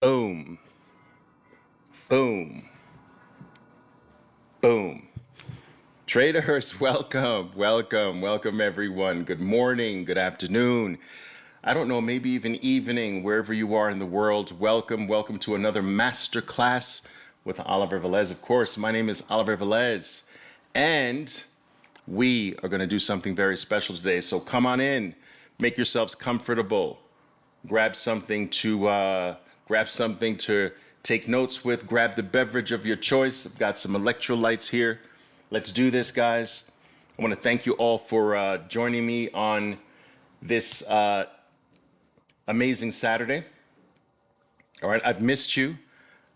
Boom, boom, boom. Traders, welcome everyone. Good morning, good afternoon. I don't know, maybe even evening, wherever you are in the world. Welcome to another masterclass with Oliver Velez. Of course, my name is Oliver Velez, and we are going to do something very special today. So come on in, make yourselves comfortable, grab something to take notes with, grab the beverage of your choice. I've got some electrolytes here. Let's do this, guys. I want to thank you all for joining me on this amazing Saturday. All right, I've missed you.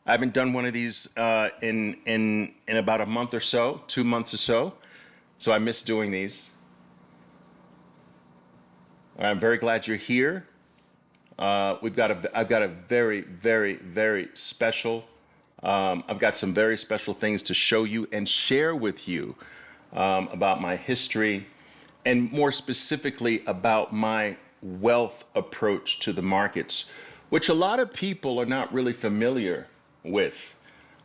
I haven't done one of these in about a month or so, 2 months or so. So I miss doing these. I'm very glad you're here. I've got a very special. I've got some very special things to show you and share with you about my history, and more specifically about my wealth approach to the markets, which a lot of people are not really familiar with.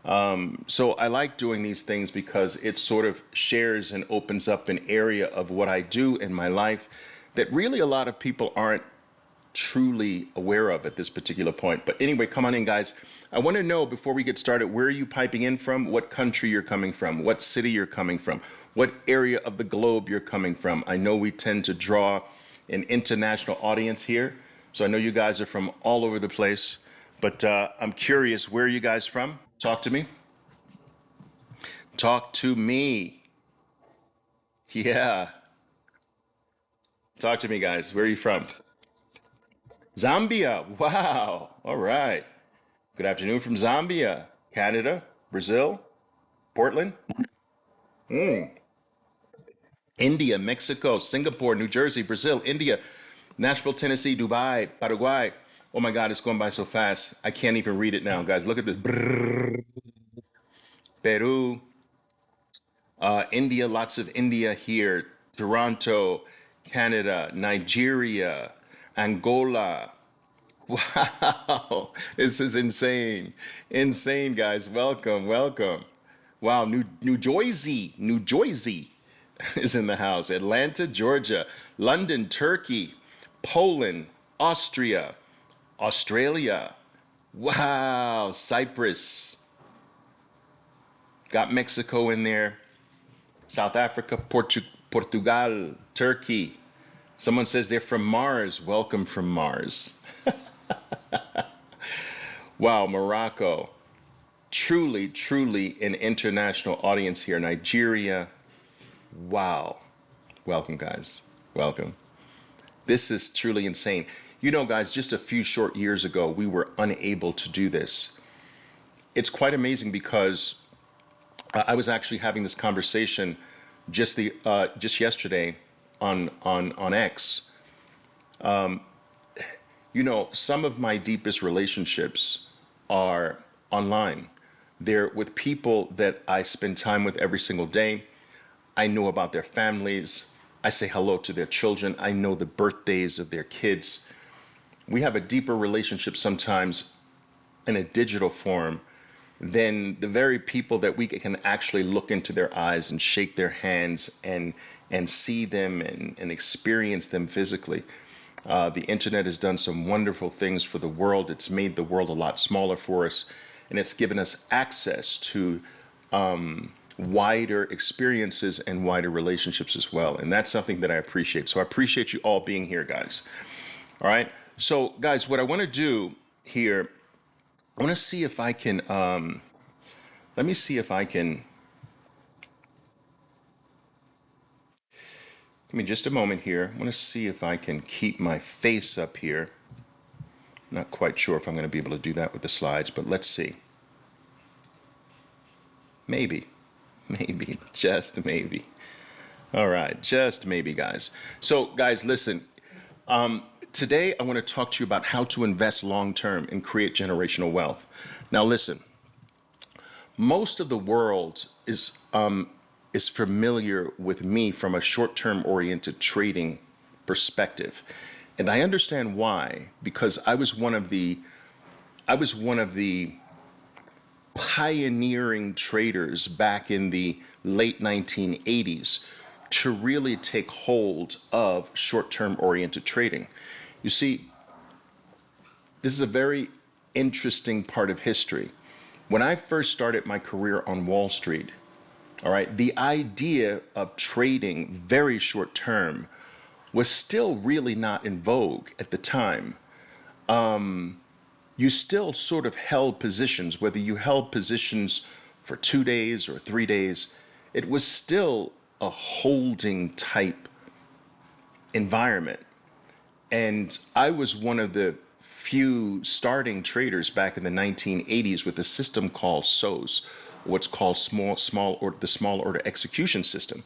So I like doing these things because it sort of shares and opens up an area of what I do in my life that really a lot of people aren't truly aware of at this particular point. But anyway, come on in, guys. I want to know, before we get started, where are you piping in from, what country you're coming from, what city you're coming from, what area of the globe you're coming from. I know we tend to draw an international audience here, so I know you guys are from all over the place, but I'm curious, where are you guys from? Talk to me. Talk to me. Yeah. Talk to me, guys. Where are you from? Zambia. Wow. All right. Good afternoon from Zambia, Canada, Brazil, Portland, India, Mexico, Singapore, New Jersey, Brazil, India, Nashville, Tennessee, Dubai, Paraguay. Oh my God, it's going by so fast. I can't even read it now, guys. Look at this. Brrr. Peru, India, lots of India here. Toronto, Canada, Nigeria, Angola. Wow, this is insane. Insane, guys. Welcome. Wow, New Jersey is in the house. Atlanta, Georgia, London, Turkey, Poland, Austria, Australia. Wow, Cyprus. Got Mexico in there. South Africa, Portugal, Turkey. Someone says they're from Mars. Welcome from Mars. Wow, Morocco. Truly an international audience here. Nigeria. Wow. Welcome, guys. Welcome. This is truly insane. You know, guys, just a few short years ago, we were unable to do this. It's quite amazing because I was actually having this conversation just yesterday on X. You know, some of my deepest relationships are online. They're with people that I spend time with every single day. I know about their families. I say hello to their children. I know the birthdays of their kids. We have a deeper relationship sometimes in a digital form than the very people that we can actually look into their eyes and shake their hands and see them and experience them physically. The internet has done some wonderful things for the world. It's made the world a lot smaller for us, and it's given us access to wider experiences and wider relationships as well. And that's something that I appreciate. So I appreciate you all being here, guys. All right. So, guys, what I want to do here, I want to see if I can, let me see if I can, give me just a moment here. I want to see if I can keep my face up here. Not quite sure if I'm going to be able to do that with the slides, but let's see. Maybe, just maybe. All right, just maybe, guys. So, guys, listen. Today, I want to talk to you about how to invest long term and create generational wealth. Now, listen. Most of the world is familiar with me from a short-term oriented trading perspective, and I understand why, because I was one of the I was one of the pioneering traders back in the late 1980s to really take hold of short-term oriented trading. You see, this is a very interesting part of history. When I first started my career on Wall Street, all right, the idea of trading very short term was still really not in vogue at the time. You still sort of held positions, whether you held positions for 2 days or 3 days, it was still a holding type environment. And I was one of the few starting traders back in the 1980s with a system called SOS, what's called the small order execution system,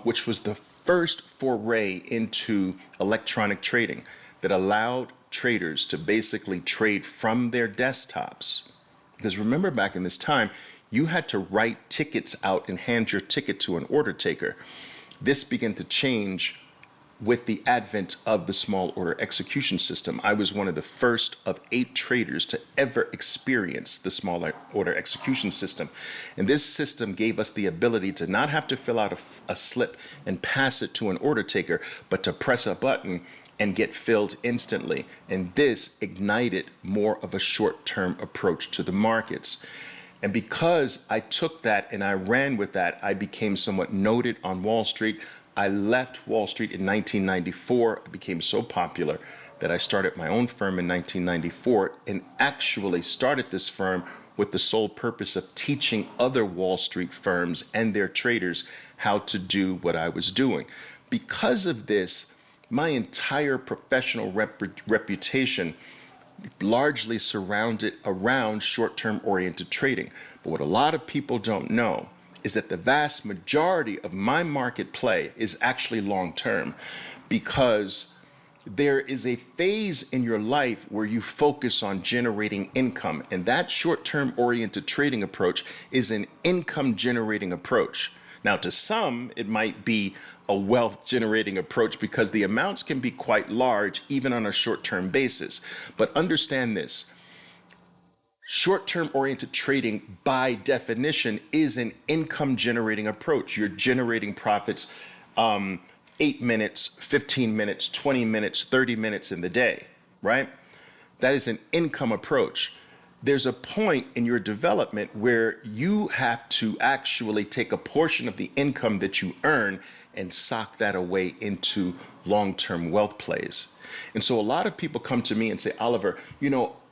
which was the first foray into electronic trading that allowed traders to basically trade from their desktops. Because remember, back in this time, you had to write tickets out and hand your ticket to an order taker. This began to change with the advent of the small order execution system. I was one of the first of 8 traders to ever experience the small order execution system. And this system gave us the ability to not have to fill out a slip and pass it to an order taker, but to press a button and get filled instantly. And this ignited more of a short-term approach to the markets. And because I took that and I ran with that, I became somewhat noted on Wall Street. I left Wall Street in 1994. I became so popular that I started my own firm in 1994 and actually started this firm with the sole purpose of teaching other Wall Street firms and their traders how to do what I was doing. Because of this, my entire professional reputation largely surrounded around short-term oriented trading. But what a lot of people don't know is that the vast majority of my market play is actually long-term, because there is a phase in your life where you focus on generating income, and that short-term oriented trading approach is an income generating approach. Now, to some, it might be a wealth generating approach because the amounts can be quite large even on a short-term basis. But understand this: short-term oriented trading, by definition, is an income generating approach. You're generating profits 8 minutes, 15 minutes, 20 minutes, 30 minutes in the day, right? That is an income approach. There's a point in your development where you have to actually take a portion of the income that you earn and sock that away into long-term wealth plays. And so a lot of people come to me and say, Oliver,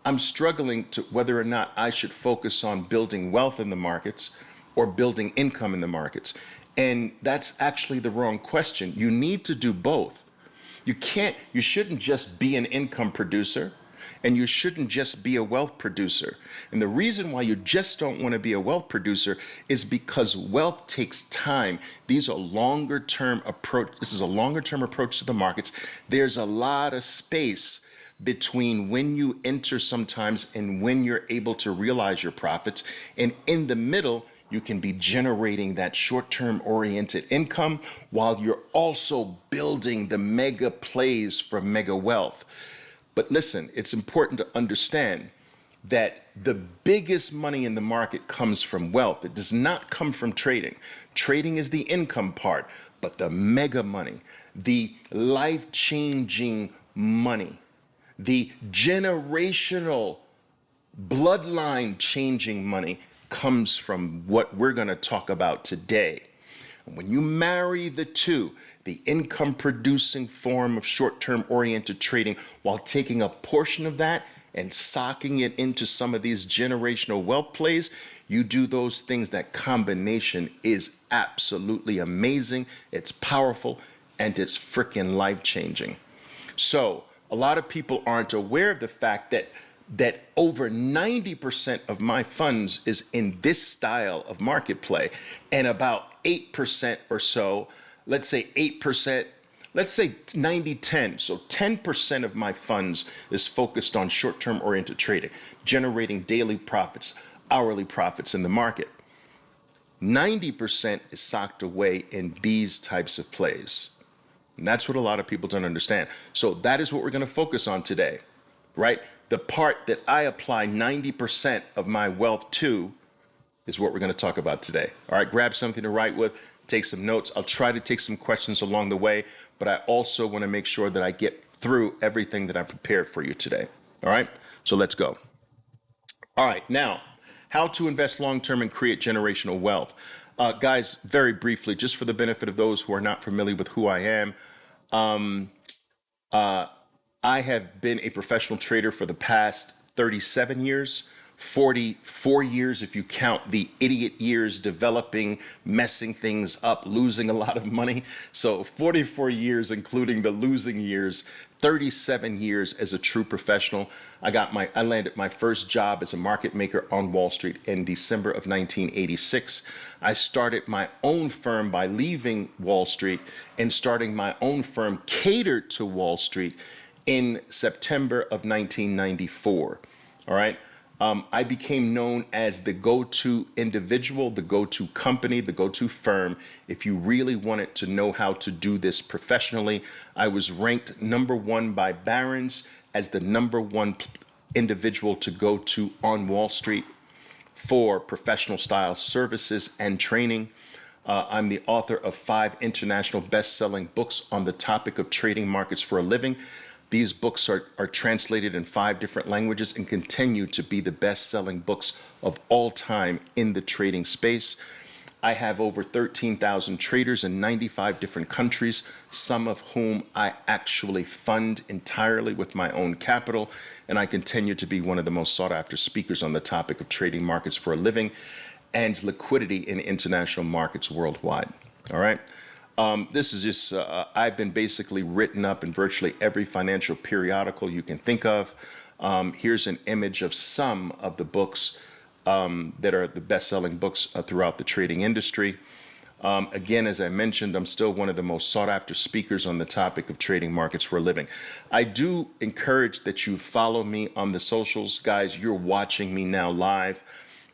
I'm struggling to whether or not I should focus on building wealth in the markets or building income in the markets. And that's actually the wrong question. You need to do both. You shouldn't just be an income producer, and you shouldn't just be a wealth producer. And the reason why you just don't want to be a wealth producer is because wealth takes time. These are longer term approach. This is a longer term approach to the markets. There's a lot of space between when you enter sometimes and when you're able to realize your profits. And in the middle, you can be generating that short-term oriented income while you're also building the mega plays for mega wealth. But listen, it's important to understand that the biggest money in the market comes from wealth. It does not come from trading. Trading is the income part, but the mega money, the life-changing money, the generational, bloodline changing money comes from what we're going to talk about today. And when you marry the two, the income producing form of short-term oriented trading, while taking a portion of that and socking it into some of these generational wealth plays, you do those things. That combination is absolutely amazing. It's powerful and it's freaking life-changing. So a lot of people aren't aware of the fact that over 90% of my funds is in this style of market play, and about 8% or so, let's say 8%, let's say 90-10. So 10% of my funds is focused on short-term oriented trading, generating daily profits, hourly profits in the market. 90% is socked away in these types of plays. And that's what a lot of people don't understand. So that is what we're going to focus on today, right? the part that I apply 90% of my wealth to is what we're going to talk about today. All right, grab something to write with, take some notes. I'll try to take some questions along the way, but I also want to make sure that I get through everything that I've prepared for you today. All right, so let's go. All right, now, how to invest long-term and create generational wealth. Guys, very briefly, just for the benefit of those who are not familiar with who I am, I have been a professional trader for the past 37 years, 44 years if you count the idiot years developing, messing things up, losing a lot of money. So 44 years, including the losing years, 37 years as a true professional. I landed my first job as a market maker on Wall Street in December of 1986. I started my own firm by leaving Wall Street and starting my own firm catered to Wall Street in September of 1994. All right. I became known as the go-to individual, the go-to company, the go-to firm. If you really wanted to know how to do this professionally, I was ranked #1 by Barron's as the #1 individual to go to on Wall Street for professional style services and training. I'm the author of 5 international best-selling books on the topic of trading markets for a living. These books are translated in 5 different languages and continue to be the best-selling books of all time in the trading space. I have over 13,000 traders in 95 different countries, some of whom I actually fund entirely with my own capital, and I continue to be one of the most sought-after speakers on the topic of trading markets for a living and liquidity in international markets worldwide. All right. This is just, I've been basically written up in virtually every financial periodical you can think of. Here's an image of some of the books that are the best-selling books throughout the trading industry. Again, as I mentioned, I'm still one of the most sought-after speakers on the topic of trading markets for a living. I do encourage that you follow me on the socials. Guys, you're watching me now live.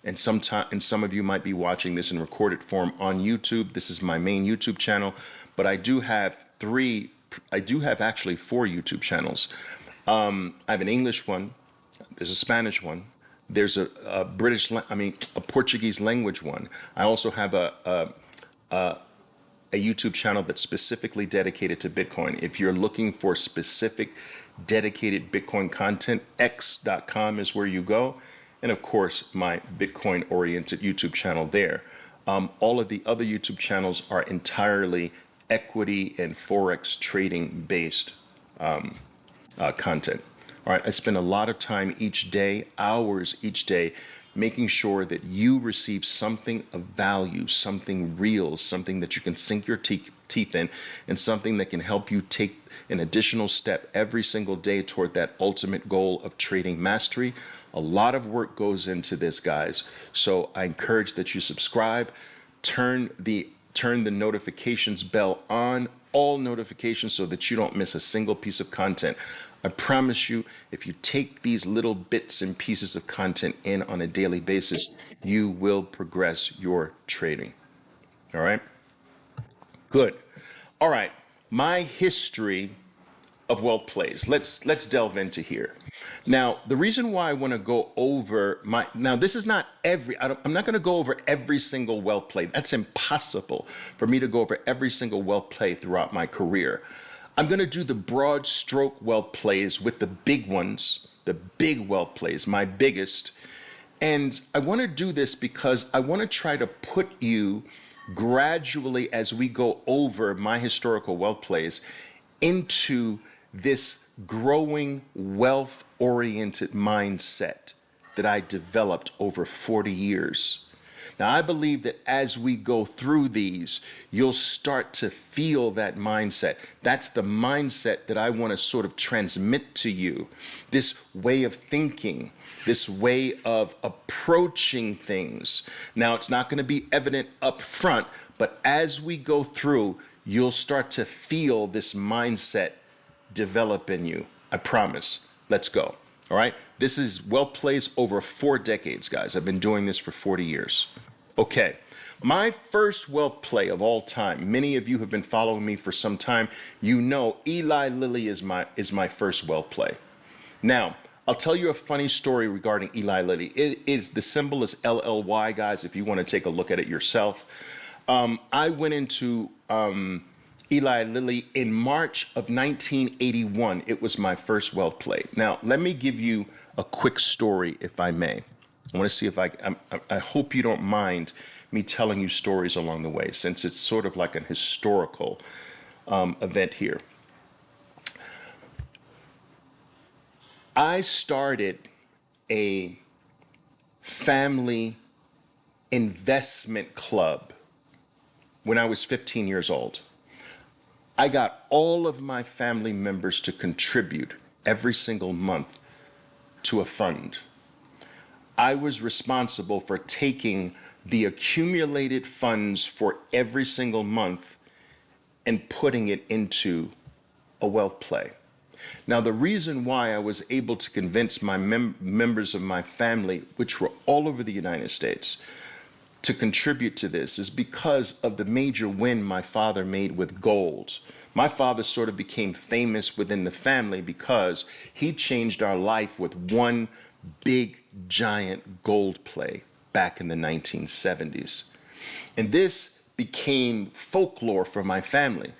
And some of you might be watching this in recorded form on YouTube. This is my main YouTube channel, but I do have actually 4 YouTube channels. I have an English one, there's a Spanish one, there's a Portuguese language one. I also have a YouTube channel that's specifically dedicated to Bitcoin. If you're looking for specific dedicated Bitcoin content, x.com is where you go. And of course, my Bitcoin-oriented YouTube channel there. All of the other YouTube channels are entirely equity and Forex trading-based content. All right, I spend a lot of time each day, hours each day, making sure that you receive something of value, something real, something that you can sink your teeth in, and something that can help you take an additional step every single day toward that ultimate goal of trading mastery. A lot of work goes into this, guys. So I encourage that you subscribe, turn the notifications bell on, all notifications, so that you don't miss a single piece of content. I promise you, if you take these little bits and pieces of content in on a daily basis, you will progress your trading. All right? Good. All right. My history of wealth plays. Let's delve into here. Now, the reason why I want to go over this is not I'm not going to go over every single wealth play. That's impossible for me to go over every single wealth play throughout my career. I'm going to do the broad stroke wealth plays with the big ones, the big wealth plays, my biggest. And I want to do this because I want to try to put you gradually, as we go over my historical wealth plays, into this growing wealth-oriented mindset that I developed over 40 years. Now, I believe that as we go through these, you'll start to feel that mindset. That's the mindset that I want to sort of transmit to you. This way of thinking, this way of approaching things. Now, it's not going to be evident up front, but as we go through, you'll start to feel this mindset develop in you. I promise. Let's go. All right. This is wealth plays over 4 decades, guys. I've been doing this for 40 years. Okay. My first wealth play of all time. Many of you have been following me for some time. You know, Eli Lilly is my first wealth play. Now, I'll tell you a funny story regarding Eli Lilly. It is, the symbol is LLY, guys, if you want to take a look at it yourself. I went into Eli Lilly in March of 1981. It was my first wealth play. Now, let me give you a quick story, if I may. I want to see if I hope you don't mind me telling you stories along the way, since it's sort of like an historical event here. I started a family investment club when I was 15 years old. I got all of my family members to contribute every single month to a fund. I was responsible for taking the accumulated funds for every single month and putting it into a wealth play. Now, the reason why I was able to convince my members of my family, which were all over the United States, to contribute to this is because of the major win my father made with gold. My father sort of became famous within the family because he changed our life with one big, giant gold play back in the 1970s. And this became folklore for my family.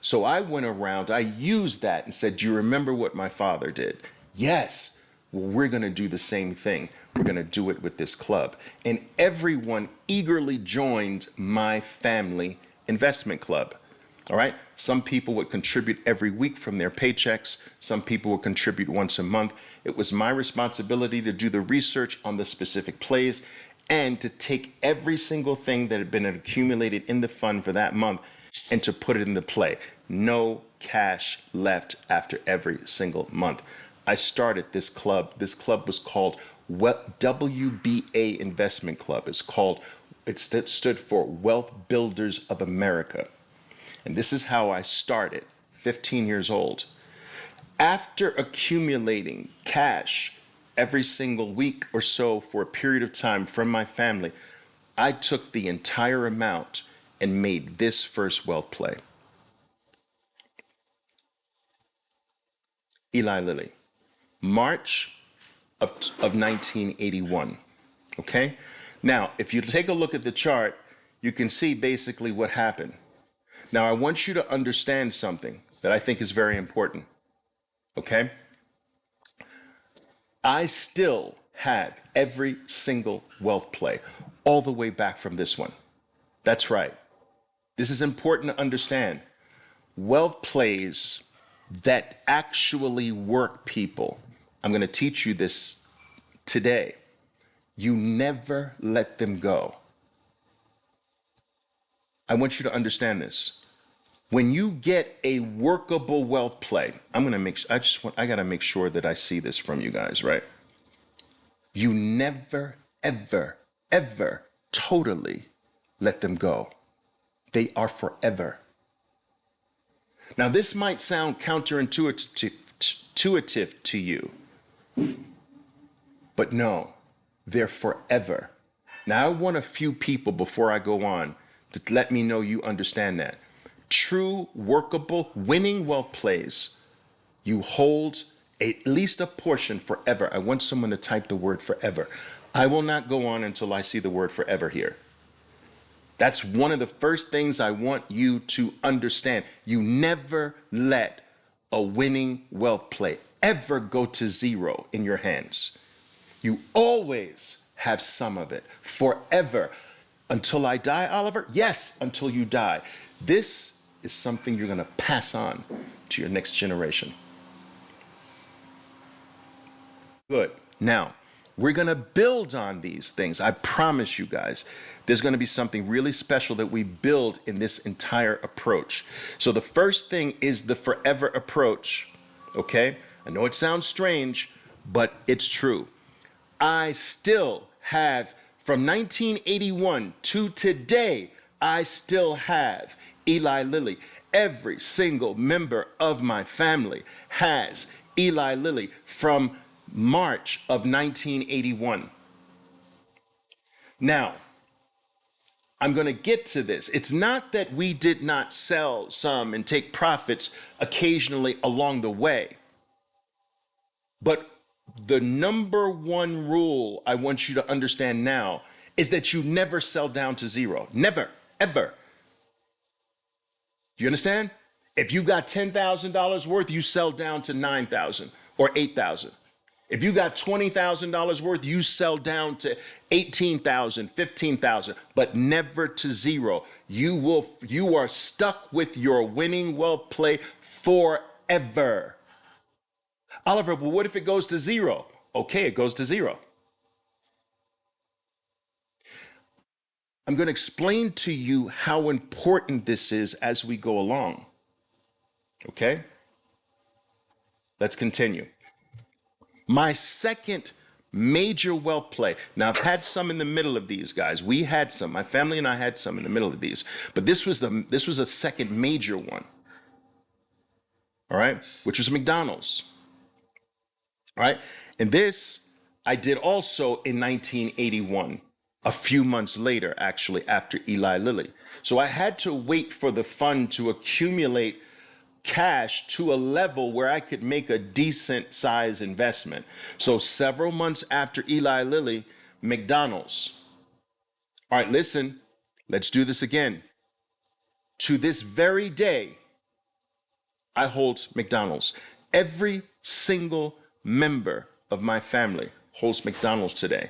So I went around, I used that and said, do you remember what my father did? Yes. Well, we're going to do the same thing. We're going to do it with this club. And everyone eagerly joined my family investment club. All right. Some people would contribute every week from their paychecks. Some people would contribute once a month. It was my responsibility to do the research on the specific plays and to take every single thing that had been accumulated in the fund for that month and to put it in the play. No cash left after every single month. I started this club. This club was called WBA Investment Club. It stood for Wealth Builders of America. And this is how I started, 15 years old. After accumulating cash every single week or so for a period of time from my family, I took the entire amount and made this first wealth play. Eli Lilly, March of 1981. Okay? Now, if you take a look at the chart, you can see basically what happened. Now, I want you to understand something that I think is very important. Okay? I still have every single wealth play, all the way back from this one. That's right. This is important to understand. Wealth plays that actually work, people. I'm going to teach you this today. You never let them go. I want you to understand this. When you get a workable wealth play, I got to make sure that I see this from you guys, right? You never, ever, ever totally let them go. They are forever. Now, this might sound counterintuitive to you, but no, they're forever. Now, I want a few people before I go on to let me know you understand that. True, workable, winning wealth plays, you hold at least a portion forever. I want someone to type the word forever. I will not go on until I see the word forever here. That's one of the first things I want you to understand. You never let a winning wealth play ever go to zero in your hands. You always have some of it forever. Until I die, Oliver? Yes, until you die. This is something you're going to pass on to your next generation. Good. Now, we're going to build on these things. I promise you guys, there's going to be something really special that we build in this entire approach. So the first thing is the forever approach. Okay? I know it sounds strange, but it's true. I still have, from 1981 to today, I still have Eli Lilly. Every single member of my family has Eli Lilly from March of 1981. Now, I'm going to get to this. It's not that we did not sell some and take profits occasionally along the way. But The number one rule I want you to understand now is that you never sell down to zero. Never, ever. Do you understand? If you got $10,000 worth, you sell down to 9,000 or 8,000. If you got $20,000 worth, you sell down to 18,000, 15,000, but never to zero. You are stuck with your winning wealth play forever. Oliver, but what if it goes to zero? Okay, it goes to zero. I'm going to explain to you how important this is as we go along. Okay? Let's continue. My second major wealth play. Now, I've had some in the middle of these, guys. We had some. My family and I had some in the middle of these. But this was a second major one. All right? Which was McDonald's. All right? And this I did also in 1981. A few months later, actually, after Eli Lilly. So I had to wait for the fund to accumulate cash to a level where I could make a decent size investment. So several months after Eli Lilly, McDonald's. All right, listen, let's do this again. To this very day, I hold McDonald's. Every single member of my family holds McDonald's today.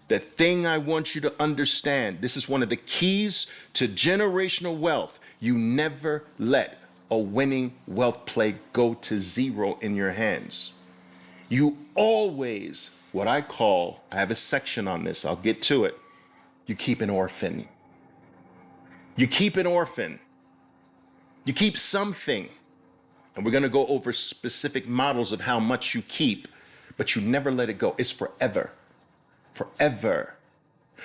The thing I want you to understand, this is one of the keys to generational wealth. You never let a winning wealth play go to zero in your hands. You always, what I call, I have a section on this, I'll get to it. You keep an orphan. You keep an orphan. You keep something. And we're going to go over specific models of how much you keep, but you never let it go. It's forever. Forever.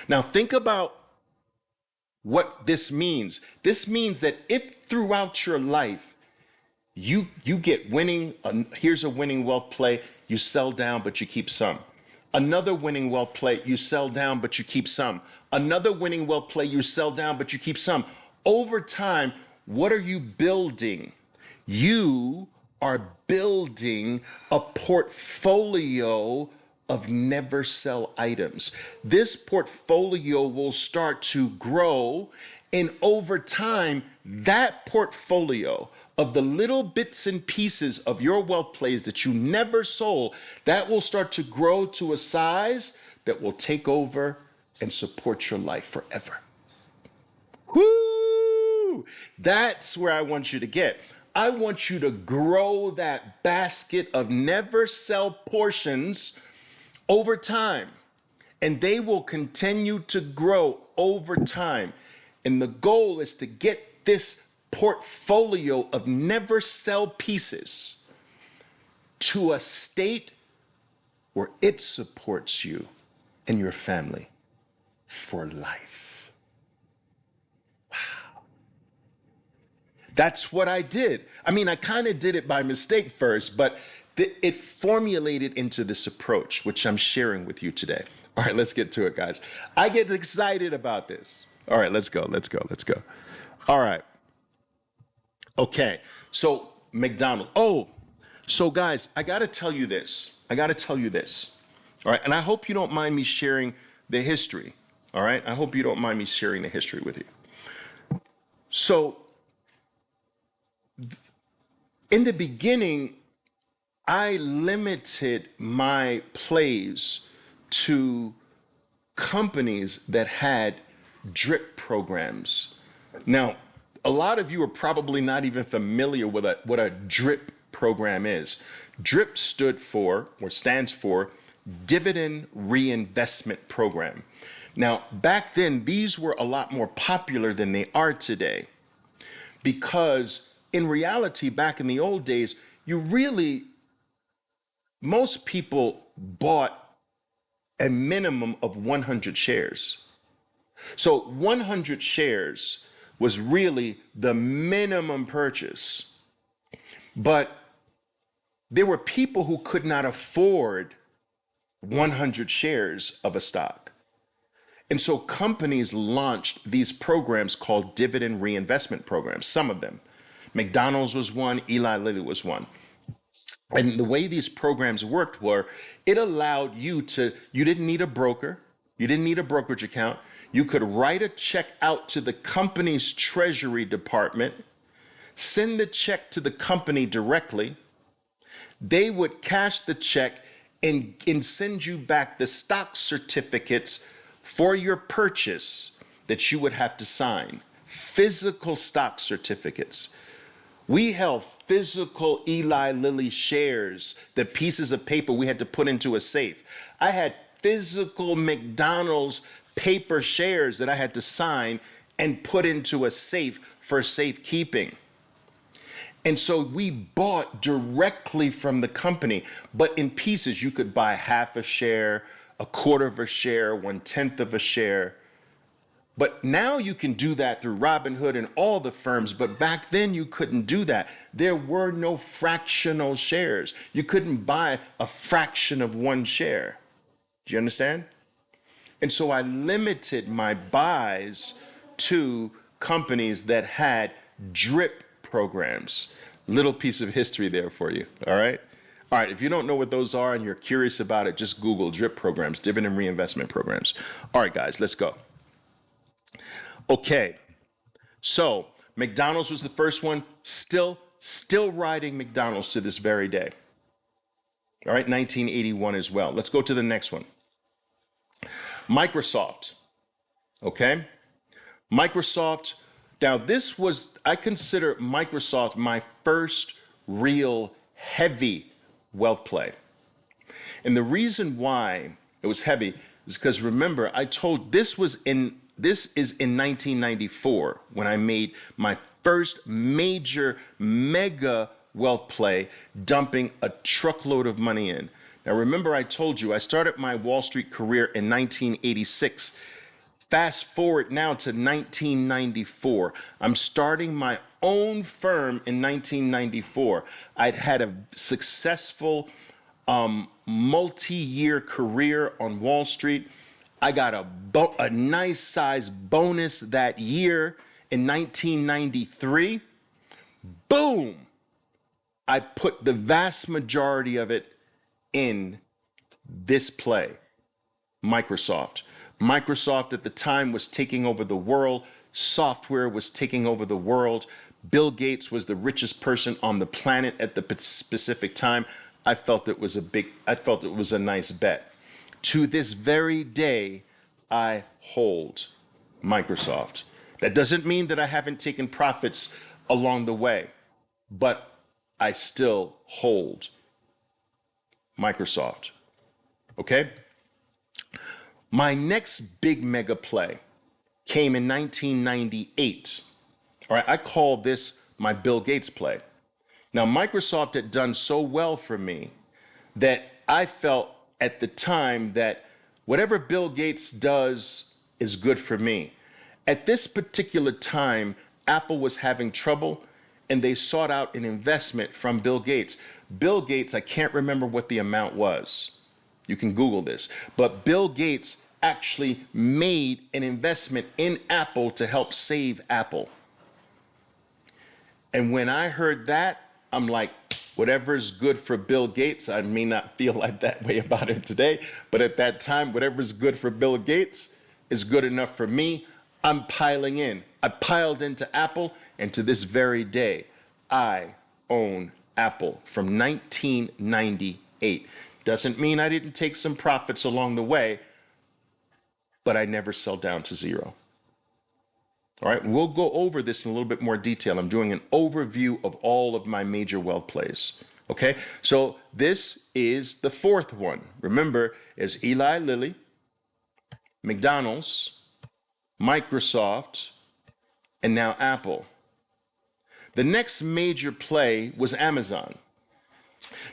Now think about what this means. This means that if throughout your life you get winning, here's a winning wealth play, you sell down but you keep some. Another winning wealth play, you sell down but you keep some. Another winning wealth play, you sell down but you keep some. Over time, what are you building? You are building a portfolio of never sell items. This portfolio will start to grow, and over time, that portfolio of the little bits and pieces of your wealth plays that you never sold, that will start to grow to a size that will take over and support your life forever. Woo! That's where I want you to get. I want you to grow that basket of never sell portions over time, and they will continue to grow over time. And the goal is to get this portfolio of never sell pieces to a state where it supports you and your family for life. Wow. That's what I did. I mean, I kind of did it by mistake first, but it formulated into this approach, which I'm sharing with you today. All right, let's get to it, guys. I get excited about this. All right, let's go. All right. Okay, so McDonald. Oh, so guys, I got to tell you this. All right, and I hope you don't mind me sharing the history. All right, I hope you don't mind me sharing the history with you. So, in the beginning, I limited my plays to companies that had drip programs. Now, a lot of you are probably not even familiar with what a drip program is. DRIP stood for, or stands for, Dividend Reinvestment Program. Now, back then, these were a lot more popular than they are today, because in reality, back in the old days, most people bought a minimum of 100 shares. So 100 shares was really the minimum purchase. But there were people who could not afford 100 shares of a stock. And so companies launched these programs called dividend reinvestment programs, some of them. McDonald's was one, Eli Lilly was one. And the way these programs worked were it allowed you you didn't need a broker, you didn't need a brokerage account. You could write a check out to the company's treasury department, send the check to the company directly. They would cash the check and send you back the stock certificates for your purchase that you would have to sign. Physical stock certificates. We held physical Eli Lilly shares, the pieces of paper we had to put into a safe. I had physical McDonald's paper shares that I had to sign and put into a safe for safekeeping. And so we bought directly from the company, but in pieces. You could buy half a share, a quarter of a share, 1/10 of a share. But now you can do that through Robinhood and all the firms, but back then you couldn't do that. There were no fractional shares. You couldn't buy a fraction of one share. Do you understand? And so I limited my buys to companies that had drip programs. Little piece of history there for you, all right? All right, if you don't know what those are and you're curious about it, just Google drip programs, dividend reinvestment programs. All right, guys, let's go. Okay, so McDonald's was the first one, still riding McDonald's to this very day. All right, 1981 as well. Let's go to the next one. Microsoft, okay? Microsoft, now this was, I consider Microsoft my first real heavy wealth play. And the reason why it was heavy is because remember, I told this is in 1994 when I made my first major mega wealth play, dumping a truckload of money in. Now remember, I told you I started my Wall Street career in 1986. Fast forward now to 1994. I'm starting my own firm in 1994. I'd had a successful multi-year career on Wall Street. I got a nice size bonus that year in 1993. Boom! I put the vast majority of it in this play, Microsoft. Microsoft at the time was taking over the world. Software was taking over the world. Bill Gates was the richest person on the planet at the specific time. I felt it was a nice bet. To this very day, I hold Microsoft. That doesn't mean that I haven't taken profits along the way, but I still hold Microsoft. Okay? My next big mega play came in 1998. All right, I call this my Bill Gates play. Now, Microsoft had done so well for me that I felt at the time that whatever Bill Gates does is good for me. At this particular time, Apple was having trouble and they sought out an investment from Bill Gates. Bill Gates, I can't remember what the amount was. You can Google this. But Bill Gates actually made an investment in Apple to help save Apple. And when I heard that, I'm like, whatever's good for Bill Gates, I may not feel like that way about him today, but at that time, whatever's good for Bill Gates is good enough for me. I'm piling in. I piled into Apple, and to this very day, I own Apple from 1998. Doesn't mean I didn't take some profits along the way, but I never sell down to zero. All right, we'll go over this in a little bit more detail. I'm doing an overview of all of my major wealth plays. Okay, so this is the fourth one. Remember, is Eli Lilly, McDonald's, Microsoft, and now Apple. The next major play was Amazon.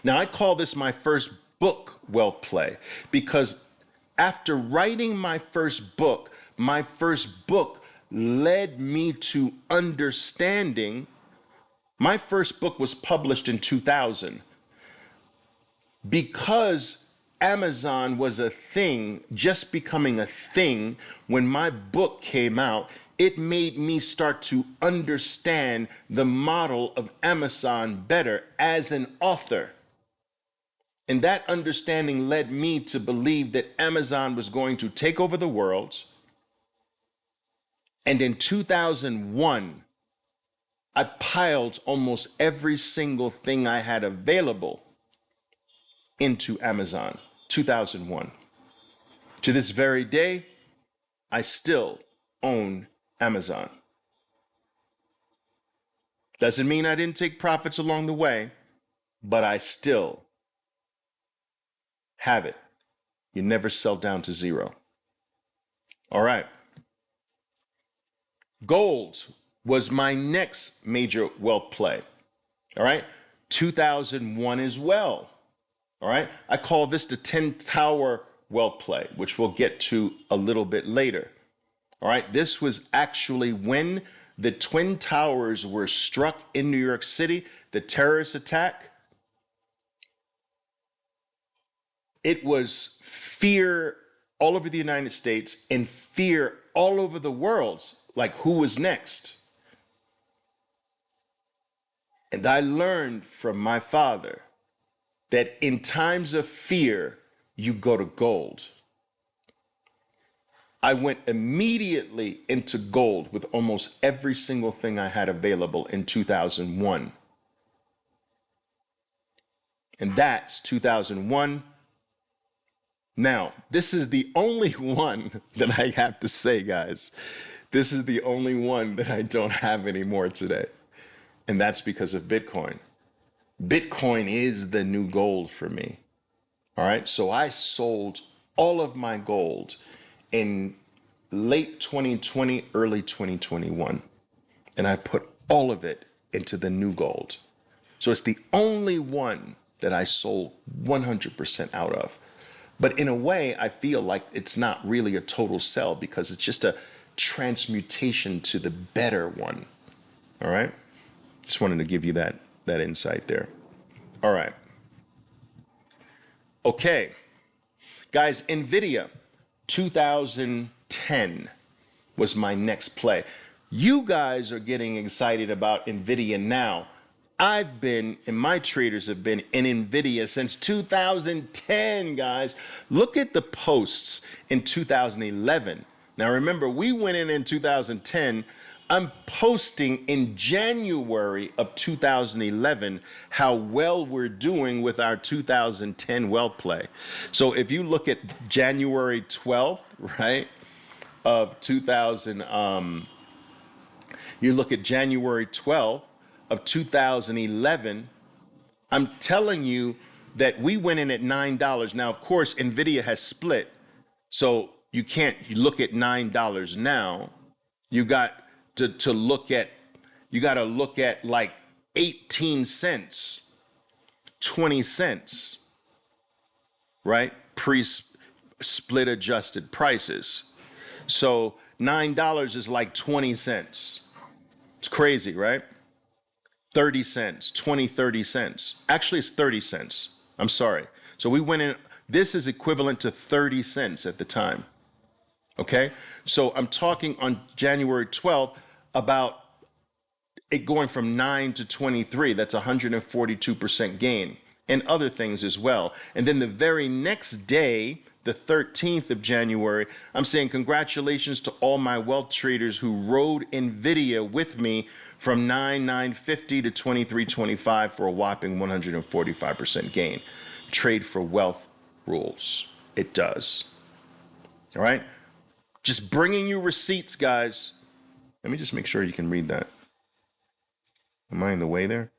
Now, I call this my first book wealth play because after writing my first book led me to understanding. My first book was published in 2000. Because Amazon was a thing, just becoming a thing, when my book came out, it made me start to understand the model of Amazon better as an author. And that understanding led me to believe that Amazon was going to take over the world. And in 2001, I piled almost every single thing I had available into Amazon. 2001. To this very day, I still own Amazon. Doesn't mean I didn't take profits along the way, but I still have it. You never sell down to zero. All right. Gold was my next major wealth play. All right. 2001 as well. All right. I call this the 10 tower wealth play, which we'll get to a little bit later. All right. This was actually when the Twin Towers were struck in New York City, the terrorist attack. It was fear all over the United States and fear all over the world, like who was next. And I learned from my father that in times of fear, you go to gold. I went immediately into gold with almost every single thing I had available in 2001. And that's 2001. Now, this is the only one that I have to say, guys. This is the only one that I don't have anymore today. And that's because of Bitcoin. Bitcoin is the new gold for me. All right. So I sold all of my gold in late 2020, early 2021. And I put all of it into the new gold. So it's the only one that I sold 100% out of. But in a way, I feel like it's not really a total sell because it's just a transmutation to the better one. All right. Just wanted to give you that insight there. All right. Okay. Guys, Nvidia 2010 was my next play. You guys are getting excited about Nvidia now. I've been, and my traders have been in Nvidia since 2010, guys. Look at the posts in 2011. Now remember, we went in 2010. I'm posting in January of 2011 how well we're doing with our 2010 wealth play. So if you look at January 12th, right, of 2000, you look at January 12th of 2011, I'm telling you that we went in at $9. Now, of course, Nvidia has split, so you can't look at $9 now. You got to look at, you got to look at like 18 cents, 20 cents, right? Pre-split adjusted prices. So $9 is like 20 cents. It's crazy, right? 30 cents, 20, 30 cents. Actually, it's 30 cents. I'm sorry. So we went in, this is equivalent to 30 cents at the time. Okay? So I'm talking on January 12th about it going from 9 to 23. That's 142% gain and other things as well. And then the very next day, the 13th of January, I'm saying congratulations to all my wealth traders who rode Nvidia with me from 9,950 to 23.25 for a whopping 145% gain. Trade for wealth rules. It does. All right? Just bringing you receipts, guys. Let me just make sure you can read that. Am I in the way there?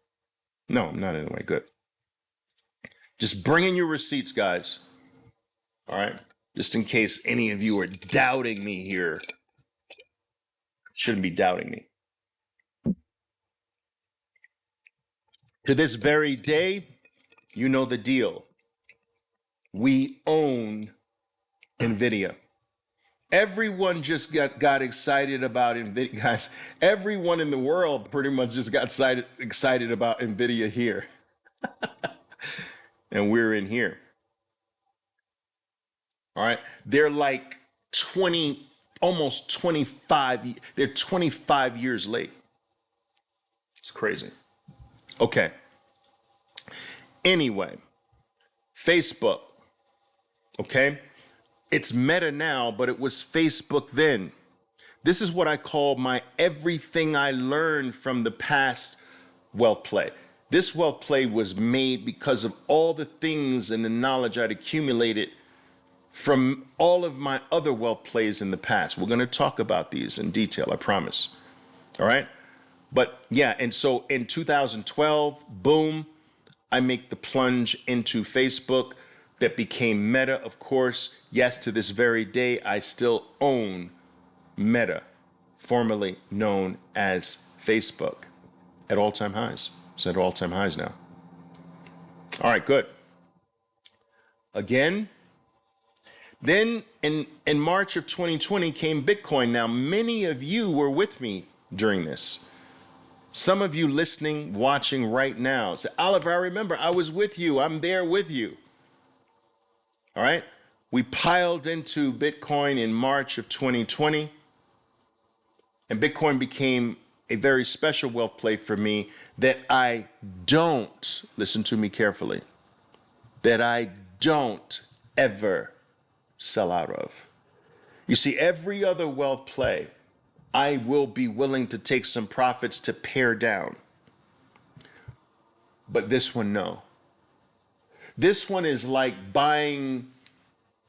No, I'm not in the way. Good. Just bringing you receipts, guys. All right? Just in case any of you are doubting me here. Shouldn't be doubting me. To this very day, you know the deal. We own Nvidia. Everyone just got excited about Nvidia, guys. Everyone in the world pretty much just got excited about Nvidia here. And we're in here. All right. They're like 20, almost 25. They're 25 years late. It's crazy. Okay. Anyway, Facebook, okay? It's Meta now, but it was Facebook then. This is what I call my everything I learned from the past wealth play. This wealth play was made because of all the things and the knowledge I'd accumulated from all of my other wealth plays in the past. We're going to talk about these in detail, I promise. All right? But yeah, and so in 2012, boom, I make the plunge into Facebook that became Meta, of course. Yes, to this very day, I still own Meta, formerly known as Facebook, at all-time highs. It's at all-time highs now. All right, good. Again, then in March of 2020 came Bitcoin. Now, many of you were with me during this. Some of you listening, watching right now say, Oliver, I remember I was with you. I'm there with you. All right. We piled into Bitcoin in March of 2020. And Bitcoin became a very special wealth play for me that I don't, listen to me carefully, that I don't ever sell out of. You see, every other wealth play, I will be willing to take some profits to pare down. But this one, no. This one is like buying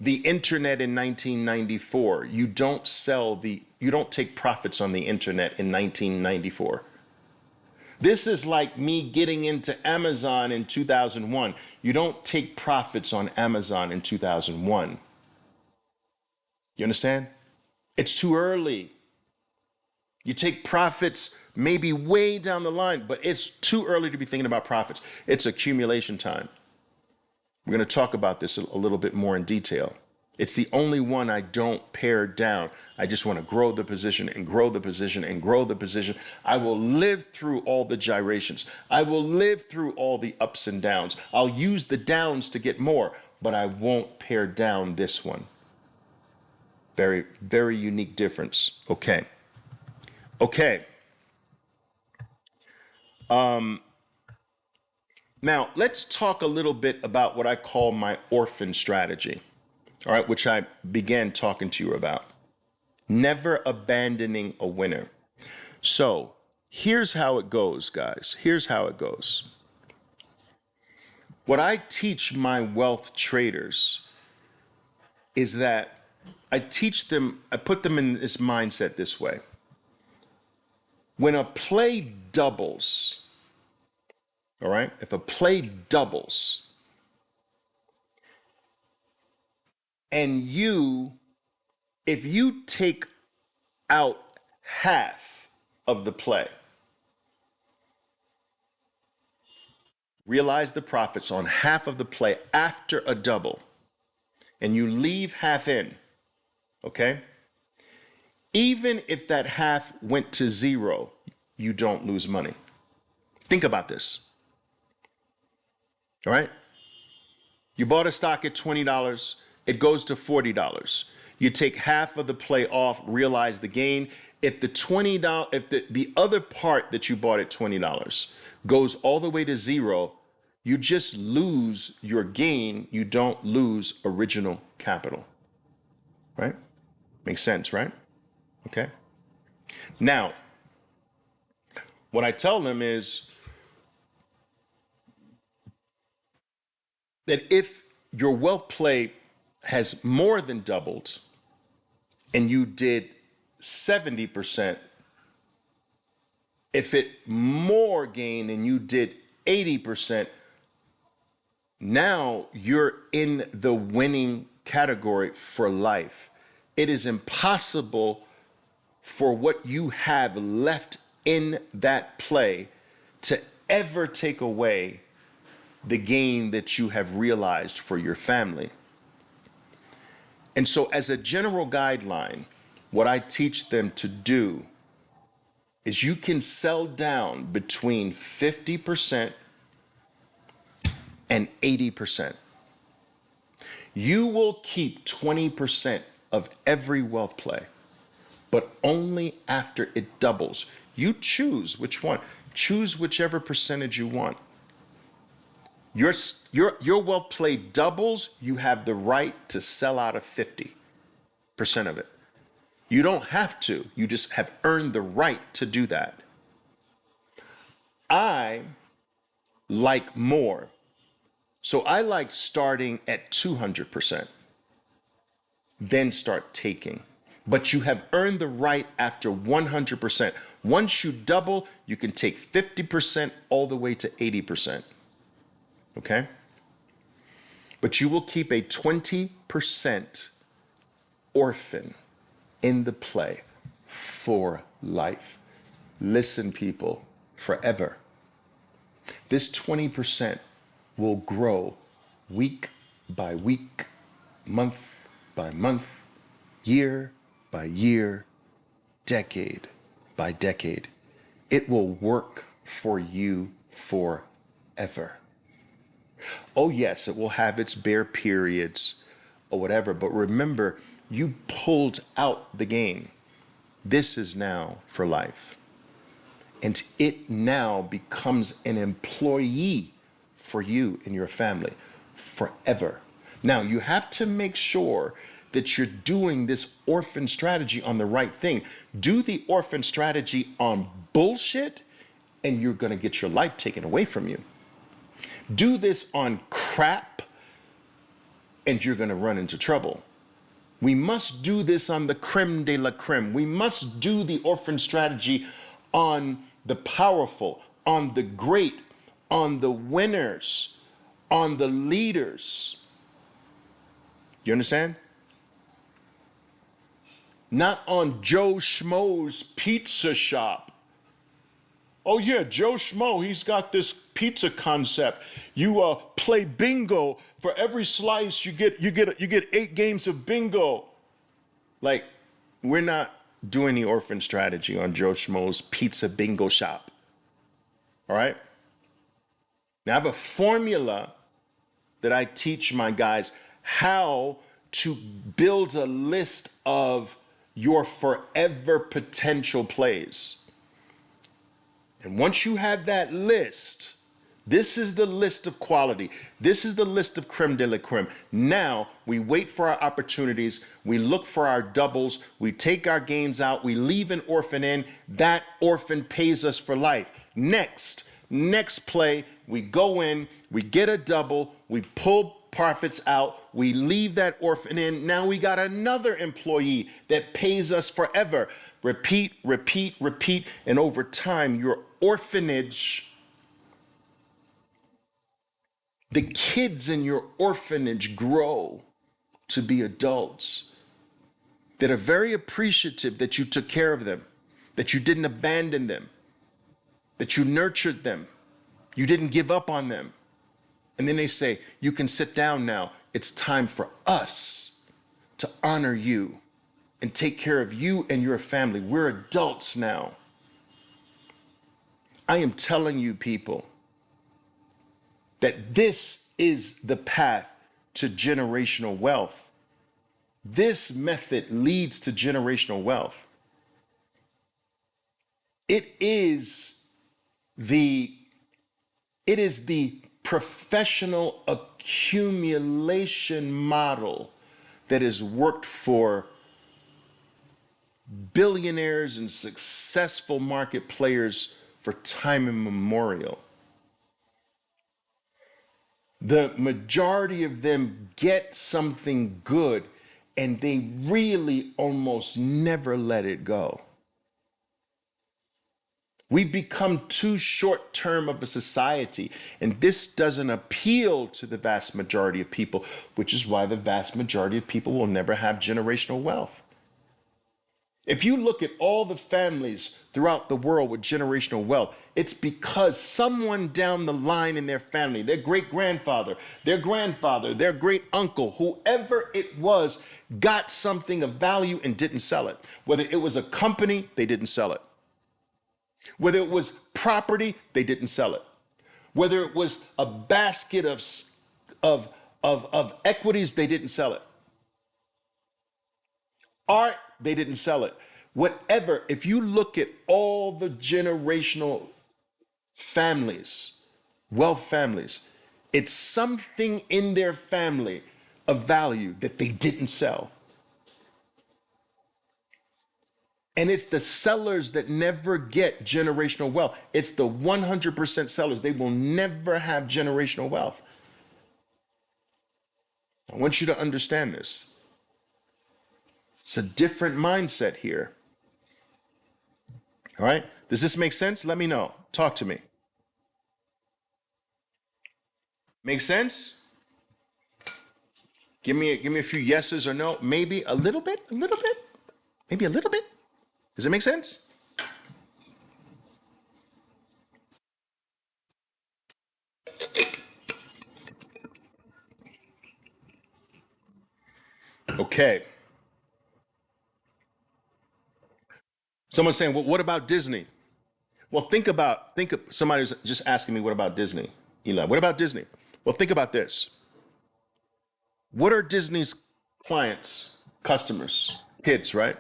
the internet in 1994. You don't take profits on the internet in 1994. This is like me getting into Amazon in 2001. You don't take profits on Amazon in 2001. You understand? It's too early. You take profits maybe way down the line, but it's too early to be thinking about profits. It's accumulation time. We're going to talk about this a little bit more in detail. It's the only one I don't pare down. I just want to grow the position and grow the position and grow the position. I will live through all the gyrations. I will live through all the ups and downs. I'll use the downs to get more, but I won't pare down this one. Very, very unique difference. Okay. Now, let's talk a little bit about what I call my orphan strategy, all right, which I began talking to you about. Never abandoning a winner. So here's how it goes, guys. Here's how it goes. What I teach my wealth traders is that I put them in this mindset this way. When a play doubles, all right, if a play doubles and if you take out half of the play, realize the profits on half of the play after a double, and you leave half in, okay? Even if that half went to zero, you don't lose money. Think about this. All right? You bought a stock at $20, it goes to $40. You take half of the play off, realize the gain. If the the other part that you bought at $20 goes all the way to zero, you just lose your gain. You don't lose original capital. Right? Makes sense, right? Okay. Now, what I tell them is that if your wealth play has more than doubled and you did 70%, if it more gained and you did 80%, now you're in the winning category for life. It is impossible for what you have left in that play to ever take away the gain that you have realized for your family. And so as a general guideline, what I teach them to do is you can sell down between 50% and 80%. You will keep 20% of every wealth play, but only after it doubles. You choose which one. Choose whichever percentage you want. Your wealth play doubles, you have the right to sell out of 50% of it. You don't have to. You just have earned the right to do that. I like more. So I like starting at 200%, then start taking. But you have earned the right after 100%. Once you double, you can take 50% all the way to 80%. Okay? But you will keep a 20% orphan in the play for life. Listen, people, forever. This 20% will grow week by week, month by month, year by year, decade by decade. It will work for you forever. Oh, yes, it will have its bare periods or whatever, but remember, you pulled out the game. This is now for life. And it now becomes an employee for you and your family forever. Now, you have to make sure that you're doing this orphan strategy on the right thing. Do the orphan strategy on bullshit, and you're going to get your life taken away from you. Do this on crap, and you're going to run into trouble. We must do this on the creme de la creme. We must do the orphan strategy on the powerful, on the great, on the winners, on the leaders. You understand? Not on Joe Schmo's pizza shop. Oh yeah, Joe Schmo, he's got this pizza concept. You play bingo. For every slice, you get 8 games of bingo. Like, we're not doing the orphan strategy on Joe Schmo's pizza bingo shop. All right? Now, I have a formula that I teach my guys how to build a list of your forever potential plays. And once you have that list, this is the list of quality. This is the list of creme de la creme. Now we wait for our opportunities. We look for our doubles. We take our gains out. We leave an orphan in. That orphan pays us for life. Next play, we go in, we get a double, we pull profits out, we leave that orphan in. Now we got another employee that pays us forever. Repeat, repeat, repeat. And over time, your orphanage, the kids in your orphanage grow to be adults that are very appreciative that you took care of them, that you didn't abandon them, that you nurtured them, you didn't give up on them. And then they say, you can sit down now. It's time for us to honor you and take care of you and your family. We're adults now. I am telling you, people, that this is the path to generational wealth. This method leads to generational wealth. It is the professional accumulation model that has worked for billionaires and successful market players for time immemorial. The majority of them get something good and they really almost never let it go. We've become too short-term of a society, and this doesn't appeal to the vast majority of people, which is why the vast majority of people will never have generational wealth. If you look at all the families throughout the world with generational wealth, it's because someone down the line in their family, their great-grandfather, their grandfather, their great-uncle, whoever it was, got something of value and didn't sell it. Whether it was a company, they didn't sell it. Whether it was property, they didn't sell it. Whether it was a basket of equities, they didn't sell it. Art, they didn't sell it. Whatever, if you look at all the generational families, wealth families, It's something in their family of value that they didn't sell. And it's the sellers that never get generational wealth. It's the 100% sellers. They will never have generational wealth. I want you to understand this. It's a different mindset here. All right? Does this make sense? Let me know. Talk to me. Make sense? Give me a few yeses or no. Maybe a little bit, maybe a little bit. Does it make sense? Okay. Someone's saying, well, what about Disney? Well, somebody's just asking me, what about Disney? Eli, what about Disney? Well, think about this. What are Disney's clients, customers? Kids, right?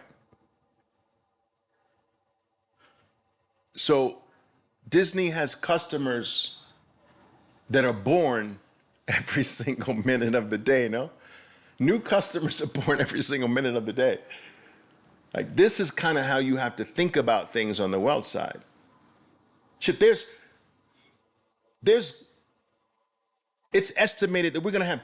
So Disney has customers that are born every single minute of the day, no? New customers are born every single minute of the day. Like, this is kind of how you have to think about things on the wealth side. Shit, it's estimated that we're going to have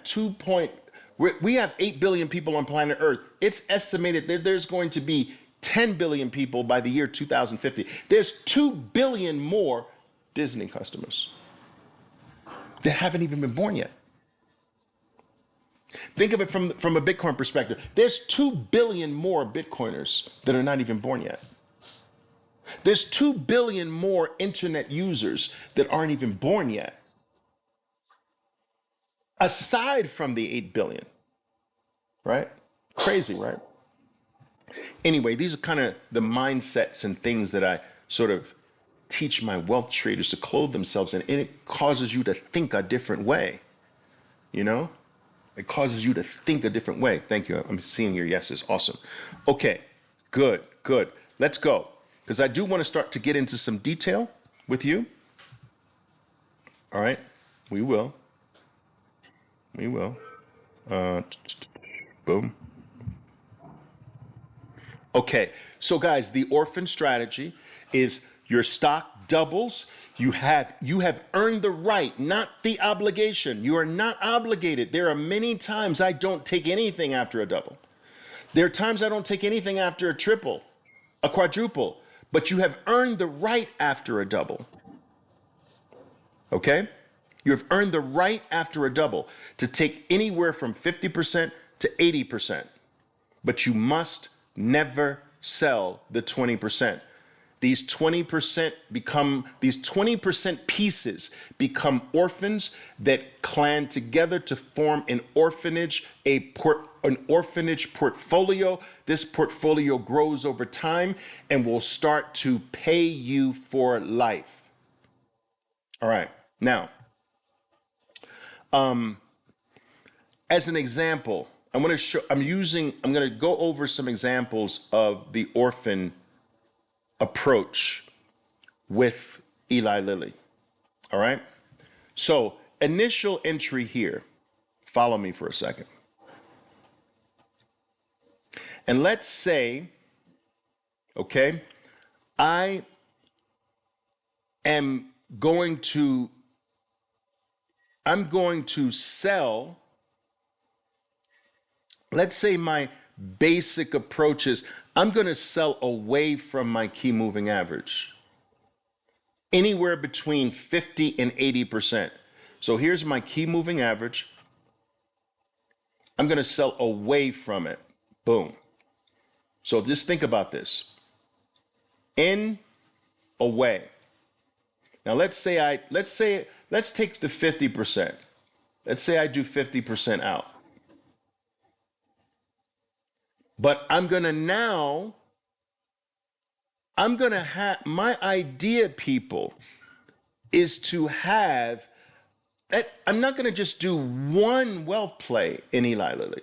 we have 8 billion people on planet Earth. It's estimated that there's going to be 10 billion people by the year 2050. There's 2 billion more Disney customers that haven't even been born yet. Think of it from a Bitcoin perspective. There's 2 billion more Bitcoiners that are not even born yet. There's 2 billion more internet users that aren't even born yet. Aside from the 8 billion, right? Crazy, right? Anyway, these are kind of the mindsets and things that I sort of teach my wealth traders to clothe themselves in. And it causes you to think a different way, you know? It causes you to think a different way. Thank you. I'm seeing your yeses. Awesome. Okay, good. Let's go. Because I do want to start to get into some detail with you. All right, we will. Boom. Okay, so guys, the orphan strategy is your stock doubles. You have earned the right, not the obligation. You are not obligated. There are many times I don't take anything after a double. There are times I don't take anything after a triple, a quadruple, but you have earned the right after a double. Okay? You have earned the right after a double to take anywhere from 50% to 80%, but you must never sell the 20%. These 20% pieces become orphans that clan together to form an orphanage, an orphanage portfolio. This portfolio grows over time and will start to pay you for life. All right. Now, as an example, I'm going to go over some examples of the orphan approach with Eli Lilly. All right. So initial entry here, follow me for a second. And let's say, okay, I am going to sell. Let's say my basic approach is I'm going to sell away from my key moving average, anywhere between 50 and 80%. So here's my key moving average. I'm going to sell away from it. Boom. So just think about this. In, away. Now let's take the 50%. Let's say I do 50% out. But I'm going to have, my idea, people, is to have, I'm not going to just do one wealth play in Eli Lilly.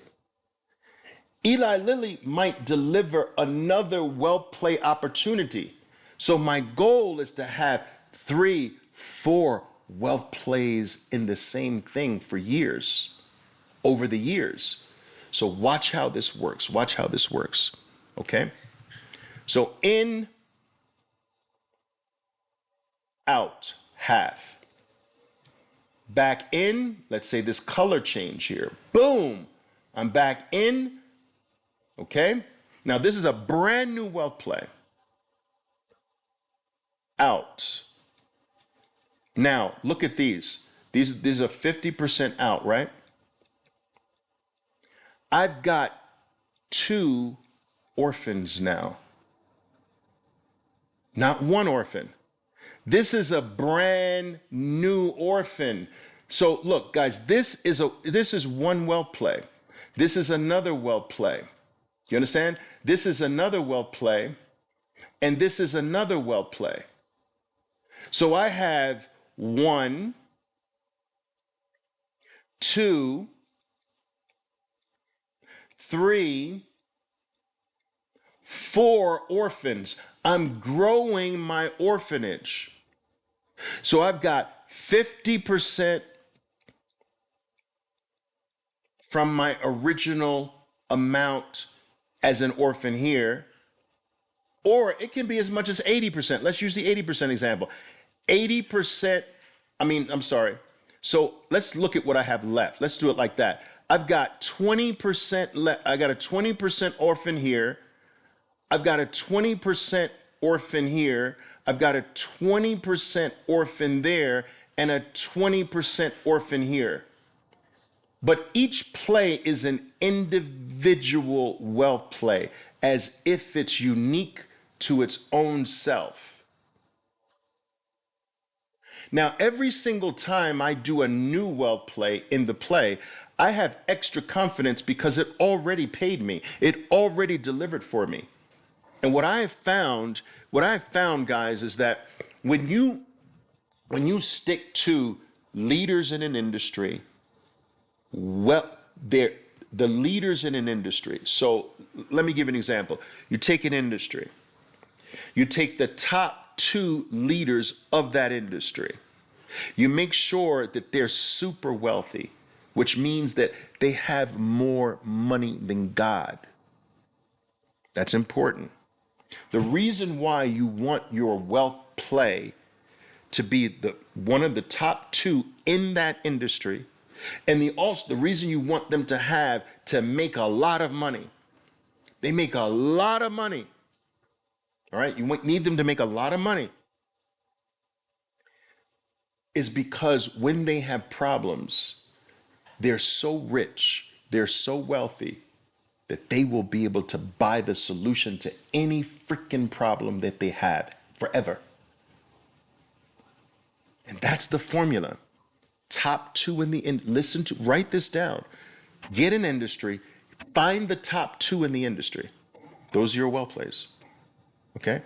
Eli Lilly might deliver another wealth play opportunity. So my goal is to have 3, 4, wealth plays in the same thing for years, over the years. So watch how this works. Watch how this works. Okay? So in, out, half. Back in, let's say this color change here. Boom! I'm back in. Okay? Now this is a brand new wealth play. Out. Now, look at these. These are 50% out, right? I've got 2 orphans now. Not 1 orphan. This is a brand new orphan. So look, guys, this is one wealth play. This is another wealth play. You understand? This is another wealth play, and this is another wealth play. So I have 1, 2, 3, 4 orphans. I'm growing my orphanage. So I've got 50% from my original amount as an orphan here, or it can be as much as 80%. Let's use the 80% example. 80%, I'm sorry. So let's look at what I have left. Let's do it like that. I've got 20% left. I got a 20% orphan here. I've got a 20% orphan here. I've got a 20% orphan there and a 20% orphan here. But each play is an individual wealth play, as if it's unique to its own self. Now, every single time I do a new wealth play in the play, I have extra confidence because it already paid me. It already delivered for me. And what I have found, guys, is that when you stick to leaders in an industry, well, they're the leaders in an industry. So let me give you an example. You take an industry. You take the top 2 leaders of that industry. You make sure that they're super wealthy, which means that they have more money than God. That's important. The reason why you want your wealth play to be one of the top 2 in that industry, and the reason you want them to make a lot of money. They make a lot of money. All right, you need them to make a lot of money, is because when they have problems, they're so rich, they're so wealthy, that they will be able to buy the solution to any freaking problem that they have forever. And that's the formula. Top 2 in the write this down. Get an industry, find the top 2 in the industry. Those are your well plays. Okay?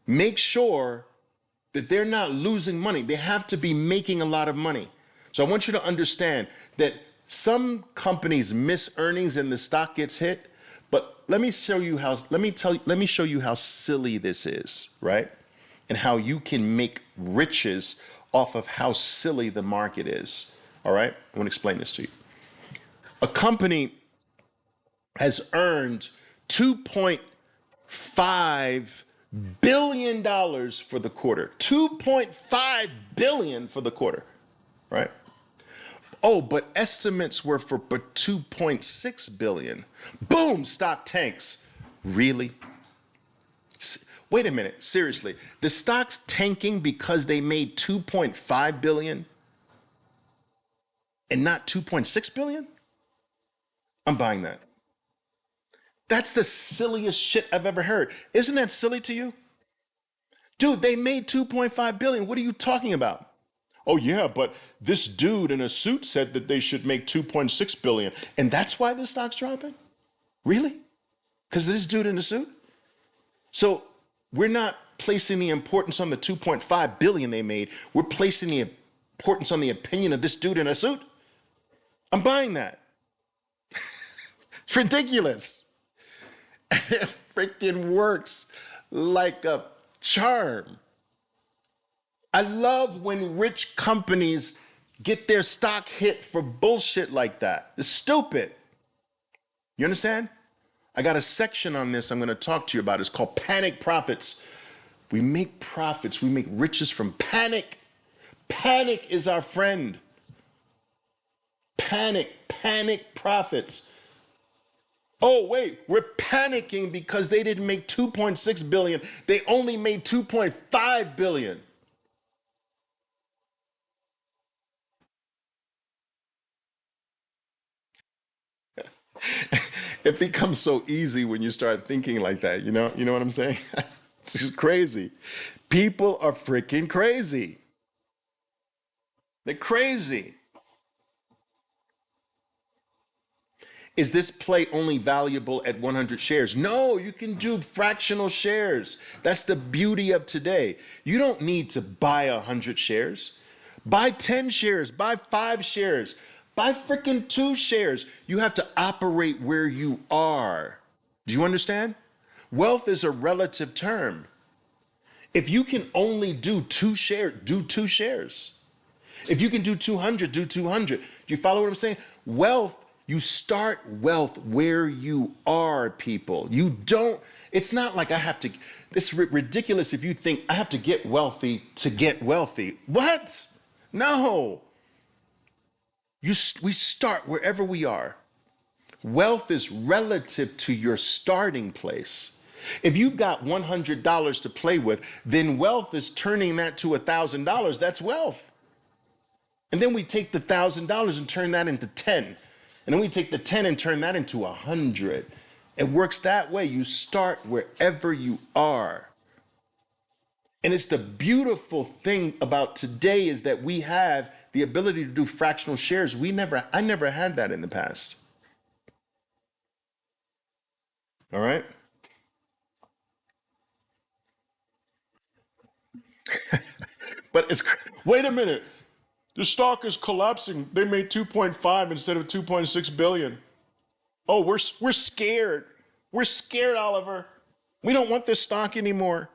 Make sure that they're not losing money. They have to be making a lot of money. So I want you to understand that some companies miss earnings and the stock gets hit, but let me show you how silly this is, right? And how you can make riches off of how silly the market is. All right? I want to explain this to you. A company has earned $2.5 billion for the quarter. $2.5 billion for the quarter, right? Oh, but estimates were for 2.6 billion. Boom, stock tanks. Really? Wait a minute, seriously. The stock's tanking because they made 2.5 billion and not 2.6 billion? I'm buying that. That's the silliest shit I've ever heard. Isn't that silly to you? Dude, they made 2.5 billion. What are you talking about? Oh yeah, but this dude in a suit said that they should make 2.6 billion. And that's why the stock's dropping? Really? Because this dude in a suit? So we're not placing the importance on the 2.5 billion they made. We're placing the importance on the opinion of this dude in a suit. I'm buying that. It's ridiculous. It freaking works like a charm. I love when rich companies get their stock hit for bullshit like that. It's stupid. You understand? I got a section on this I'm going to talk to you about. It's called Panic Profits. We make profits, we make riches from panic. Panic is our friend. Panic profits. Oh, wait, we're panicking because they didn't make 2.6 billion. They only made 2.5 billion. It becomes so easy when you start thinking like that. You know what I'm saying? It's just crazy. People are freaking crazy. They're crazy. Is this play only valuable at 100 shares? No, you can do fractional shares. That's the beauty of today. You don't need to buy 100 shares. Buy 10 shares, buy 5 shares, buy freaking 2 shares. You have to operate where you are. Do you understand? Wealth is a relative term. If you can only do 2 shares, do 2 shares. If you can do 200, do 200. Do you follow what I'm saying? Wealth, you start wealth where you are, people. You don't, it's not like I have to, this ridiculous if you think I have to get wealthy to get wealthy. What? No. We start wherever we are. Wealth is relative to your starting place. If you've got $100 to play with, then wealth is turning that to $1,000. That's wealth. And then we take the $1,000 and turn that into 10. And then we take the 10 and turn that into 100. It works that way. You start wherever you are. And it's the beautiful thing about today is that we have the ability to do fractional shares. I never had that in the past. All right. But wait a minute. The stock is collapsing. They made 2.5 instead of 2.6 billion. Oh, we're scared. We're scared, Oliver. We don't want this stock anymore.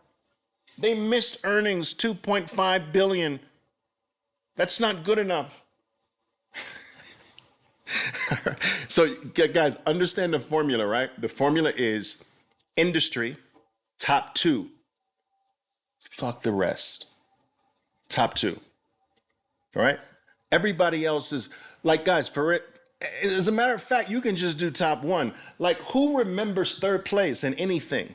They missed earnings 2.5 billion. That's not good enough. So, guys, understand the formula, right? The formula is industry, top 2. Fuck the rest. Top 2. All right? Everybody else is like, guys, for it, as a matter of fact, you can just do top 1. Like, who remembers third place in anything?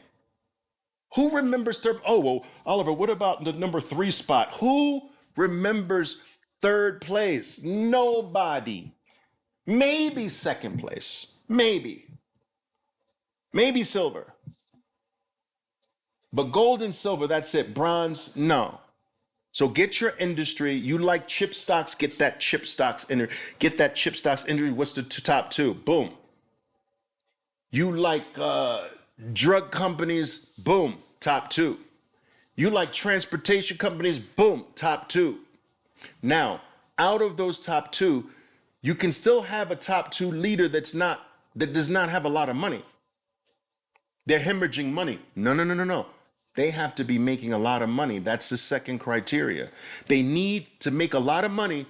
Who remembers third? Oh, well, Oliver, what about the number 3 spot? Who remembers third place? Nobody. Maybe second place. Maybe. Maybe silver. But gold and silver, that's it. Bronze, no. So get your industry. You like chip stocks, get that chip stocks in there. Get that chip stocks industry. What's the top 2? Boom. You like drug companies, boom, top 2. You like transportation companies, boom, top 2. Now, out of those top 2, you can still have a top 2 leader that does not have a lot of money. They're hemorrhaging money. No. They have to be making a lot of money. That's the second criteria. They need to make a lot of money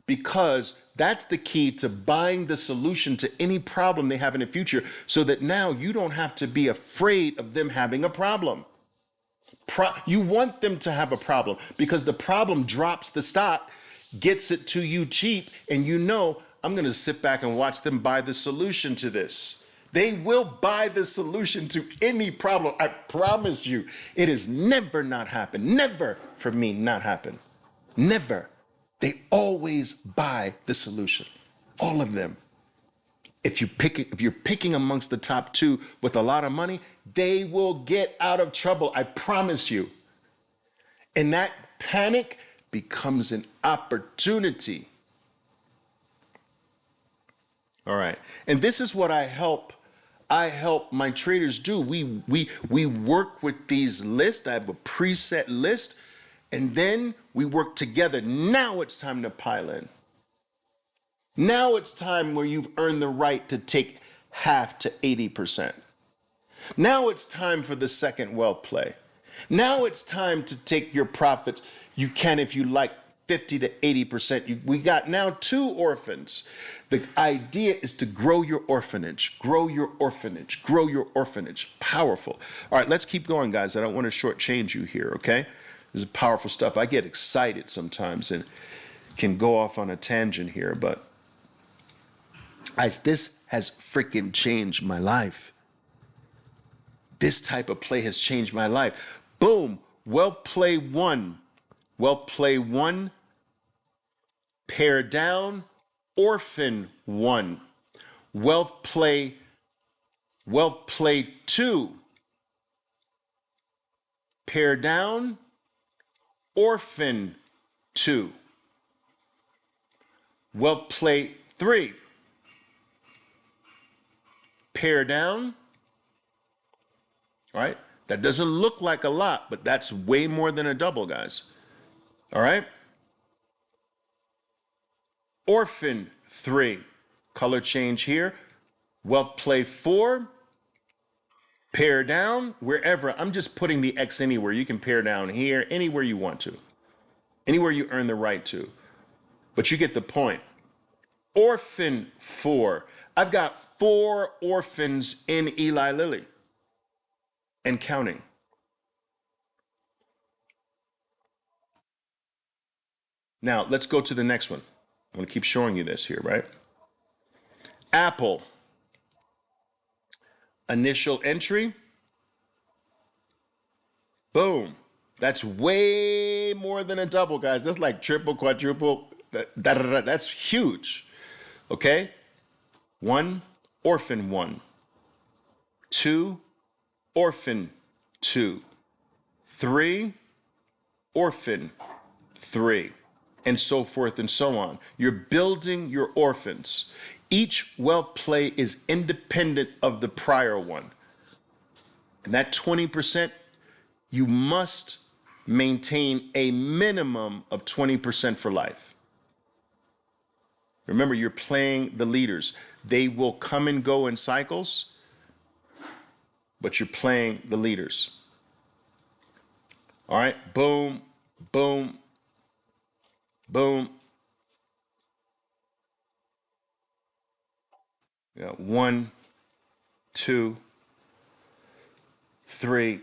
because that's the key to buying the solution to any problem they have in the future so that now you don't have to be afraid of them having a problem. You want them to have a problem because the problem drops the stock, gets it to you cheap, and you know, I'm going to sit back and watch them buy the solution to this. They will buy the solution to any problem. I promise you, it has never not happened. Never for me not happened. Never. They always buy the solution. All of them. If you're picking amongst the top 2 with a lot of money, they will get out of trouble. I promise you. And that panic becomes an opportunity. All right. And this is what I help my traders do. We work with these lists. I have a preset list, and then we work together. Now it's time to pile in. Now it's time where you've earned the right to take half to 80%. Now it's time for the second wealth play. Now it's time to take your profits. You can, if you like, 50 to 80%. We got now 2 orphans. The idea is to grow your orphanage, grow your orphanage, grow your orphanage. Powerful. All right, let's keep going, guys. I don't want to shortchange you here, okay? This is powerful stuff. I get excited sometimes and can go off on a tangent here, but this has freaking changed my life. This type of play has changed my life. Boom. Wealth play 1. Wealth play 1. Pair down. Orphan 1. Wealth play 2. Pair down. Orphan 2. Wealth play 3. Pair down. All right. That doesn't look like a lot, but that's way more than a double, guys. All right. Orphan 3. Color change here. Wealth play 4. Pair down wherever. I'm just putting the X anywhere. You can pair down here, anywhere you want to. Anywhere you earn the right to. But you get the point. Orphan 4. I've got 4 orphans in Eli Lilly and counting. Now, let's go to the next one. I'm going to keep showing you this here, right? Apple. Initial entry. Boom. That's way more than a double, guys. That's like triple, quadruple. That's huge. Okay? 1, orphan 1. 2, orphan 2. 3, orphan 3. And so forth and so on. You're building your orphans. Each wealth play is independent of the prior one. And that 20%, you must maintain a minimum of 20% for life. Remember, you're playing the leaders. They will come and go in cycles, but you're playing the leaders. All right, boom, boom, boom. You got 1, 2, 3,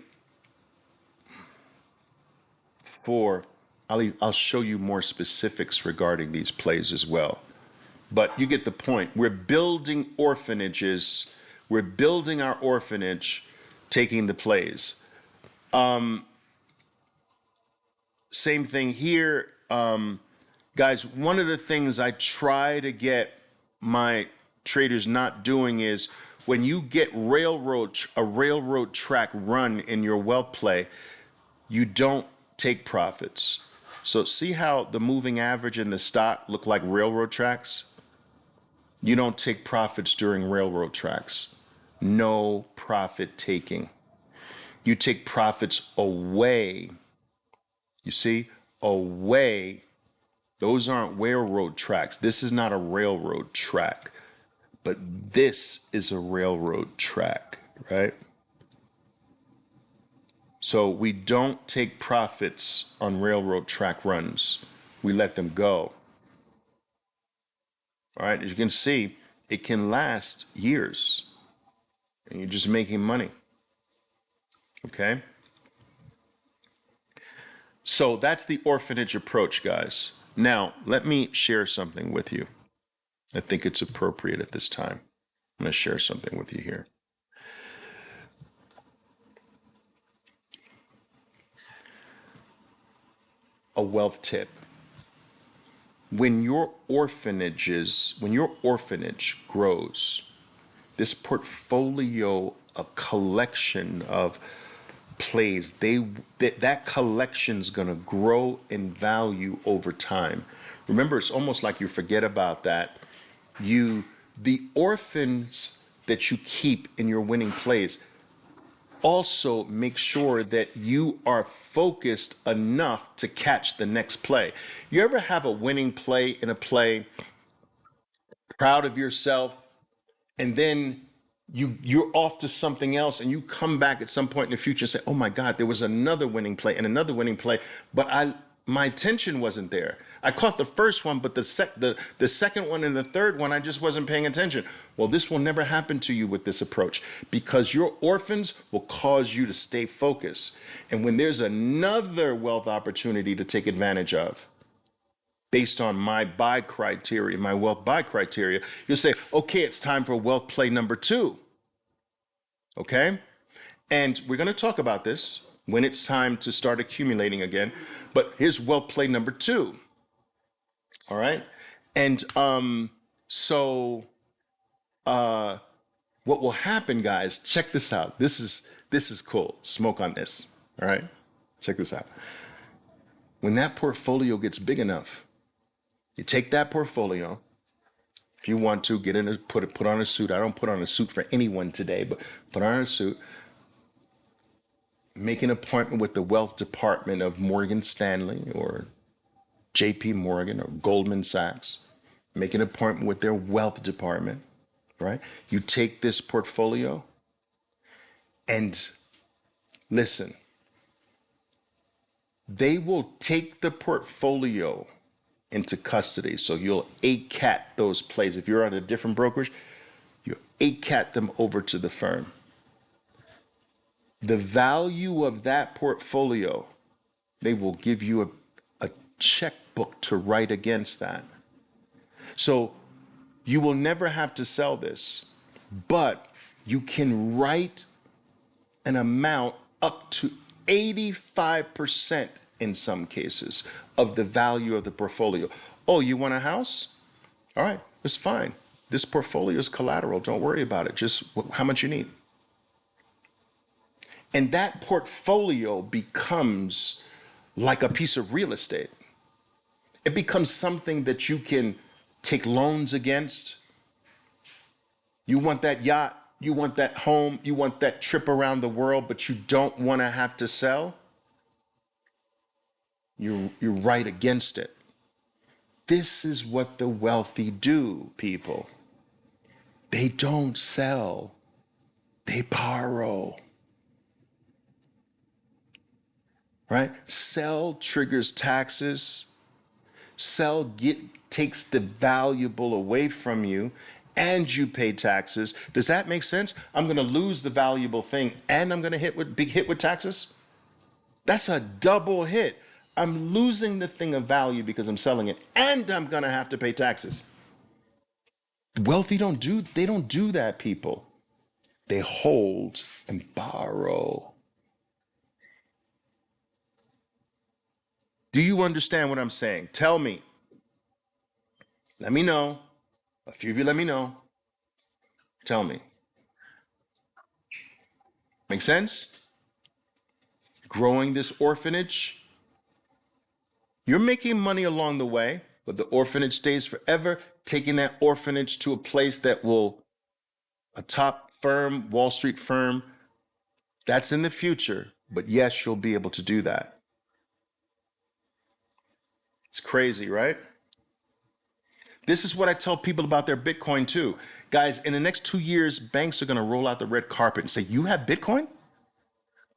4. I'll show you more specifics regarding these plays as well. But you get the point. We're building orphanages. We're building our orphanage, taking the plays. Same thing here. Guys, one of the things I try to get my traders not doing is when you get a railroad track run in your wealth play, you don't take profits. So see how the moving average and the stock look like railroad tracks? You don't take profits during railroad tracks. No profit taking. You take profits away. You see? Away. Those aren't railroad tracks. This is not a railroad track. But this is a railroad track, right? So we don't take profits on railroad track runs. We let them go. All right, as you can see, it can last years. And you're just making money. Okay? So that's the orphanage approach, guys. Now, let me share something with you. I think it's appropriate at this time. I'm going to share something with you here. A wealth tip. When your orphanage grows, this portfolio, a collection of plays, that collection's going to grow in value over time. Remember, it's almost like you forget about that. The orphans that you keep in your winning plays, also make sure that you are focused enough to catch the next play. You ever have a winning play in a play, proud of yourself, and then you're off to something else, and you come back at some point in the future and say, oh my God, there was another winning play and another winning play, but my attention wasn't there. I caught the first one, but the second one and the third one, I just wasn't paying attention. Well, this will never happen to you with this approach because your orphans will cause you to stay focused. And when there's another wealth opportunity to take advantage of, based on my buy criteria, my wealth buy criteria, you'll say, okay, it's time for wealth play number 2. Okay? And we're going to talk about this when it's time to start accumulating again. But here's wealth play number 2. All right. And so what will happen, guys, check this out. This is cool. Smoke on this. All right. Check this out. When that portfolio gets big enough, you take that portfolio. If you want to get in a put on a suit. I don't put on a suit for anyone today, but put on a suit. Make an appointment with the wealth department of Morgan Stanley or JP Morgan or Goldman Sachs. Make an appointment with their wealth department, right? You take this portfolio and listen, they will take the portfolio into custody. So you'll ACAT those plays. If you're on a different brokerage, you ACAT them over to the firm. The value of that portfolio, they will give you a checkbook to write against that. So you will never have to sell this, but you can write an amount up to 85% in some cases of the value of the portfolio. Oh, you want a house? All right, it's fine. This portfolio is collateral. Don't worry about it. Just how much you need. And that portfolio becomes like a piece of real estate. It becomes something that you can take loans against. You want that yacht, you want that home, you want that trip around the world, but you don't want to have to sell. You're right against it. This is what the wealthy do, people. They don't sell, they borrow. Right? Sell triggers taxes. Sell takes the valuable away from you, and you pay taxes. Does that make sense? I'm going to lose the valuable thing, and I'm going to be hit with taxes. That's a double hit. I'm losing the thing of value because I'm selling it, and I'm going to have to pay taxes. Wealthy don't do that, people. They hold and borrow. Do you understand what I'm saying? Tell me. Let me know. A few of you let me know. Tell me. Make sense? Growing this orphanage. You're making money along the way, but the orphanage stays forever. Taking that orphanage to a place that will, a top firm, Wall Street firm, that's in the future. But yes, you'll be able to do that. It's crazy, right? This is what I tell people about their Bitcoin too. Guys, in the next 2 years, banks are going to roll out the red carpet and say, you have Bitcoin?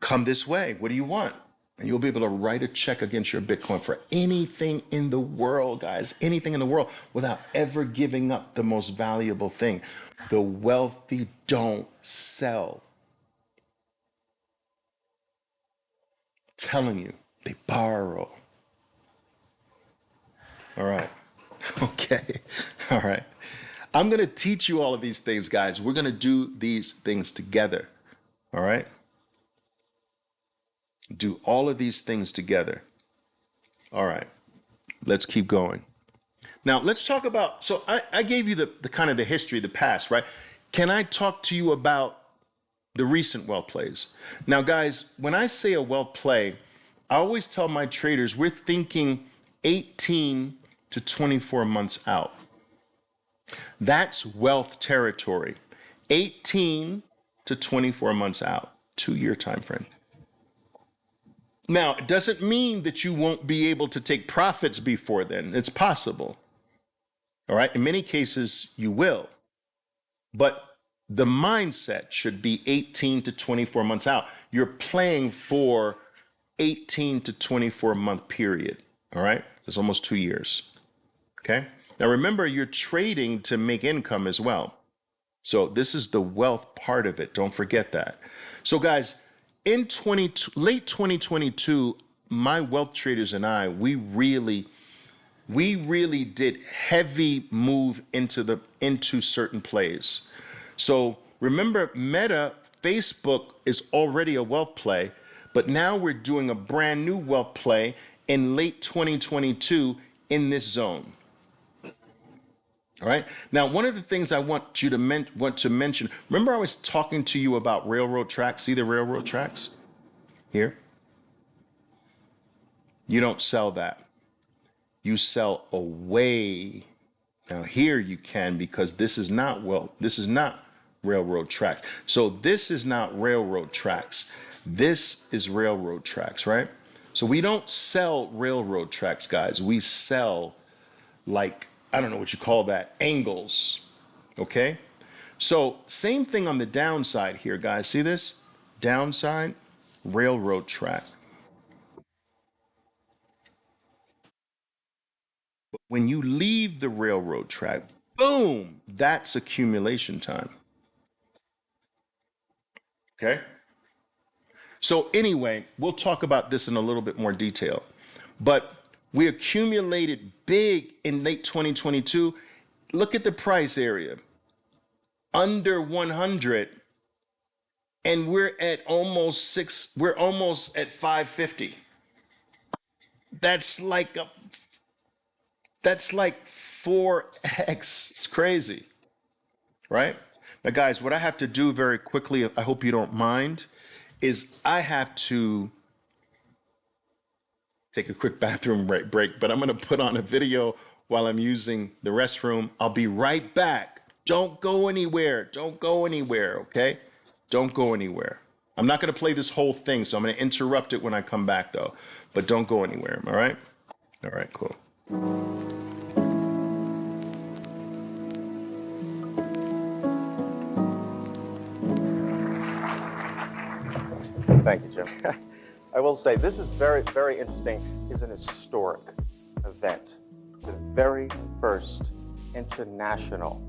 Come this way. What do you want? And you'll be able to write a check against your Bitcoin for anything in the world, guys, anything in the world without ever giving up the most valuable thing. The wealthy don't sell. I'm telling you, they borrow. All right. Okay. All right. I'm going to teach you all of these things, guys. We're going to do these things together. All right. Do all of these things together. All right. Let's keep going. Now, let's talk about, so I gave you the kind of the history, the past, right? Can I talk to you about the recent well plays? Now, guys, when I say a well play, I always tell my traders we're thinking 18 to 24 months out. That's wealth territory. 18 to 24 months out, 2-year time frame. Now, it doesn't mean that you won't be able to take profits before then. It's possible. All right. In many cases, you will. But the mindset should be 18 to 24 months out. You're playing for 18 to 24 month period. All right. It's almost 2 years. Okay. Now remember, you're trading to make income as well. So this is the wealth part of it. Don't forget that. So guys, in late 2022, my wealth traders and I, we really did heavy move into certain plays. So remember, Meta, Facebook is already a wealth play, but now we're doing a brand new wealth play in late 2022 in this zone. All right. Now, one of the things I want you to mention. Remember, I was talking to you about railroad tracks. See the railroad tracks here? You don't sell that. You sell away. Now here you can, because this is not railroad tracks. So this is not railroad tracks. This is railroad tracks, right? So we don't sell railroad tracks, guys. We sell, like, I don't know what you call that, angles. Okay? So same thing on the downside here, guys. See this? Downside, railroad track. When you leave the railroad track, boom, that's accumulation time. Okay? So, anyway, we'll talk about this in a little bit more detail. But we accumulated big in late 2022. Look at the price area, under 100, and we're almost at 550. That's like 4x. It's crazy, right? Now, guys, what I have to do very quickly, I hope you don't mind, is I have to take a quick bathroom break, but I'm going to put on a video while I'm using the restroom. I'll be right back. Don't go anywhere. Don't go anywhere, okay? Don't go anywhere. I'm not going to play this whole thing, so I'm going to interrupt it when I come back, though. But don't go anywhere, all right? All right, cool. Thank you, Jim. I will say this is very, very interesting. It's an historic event. The very first international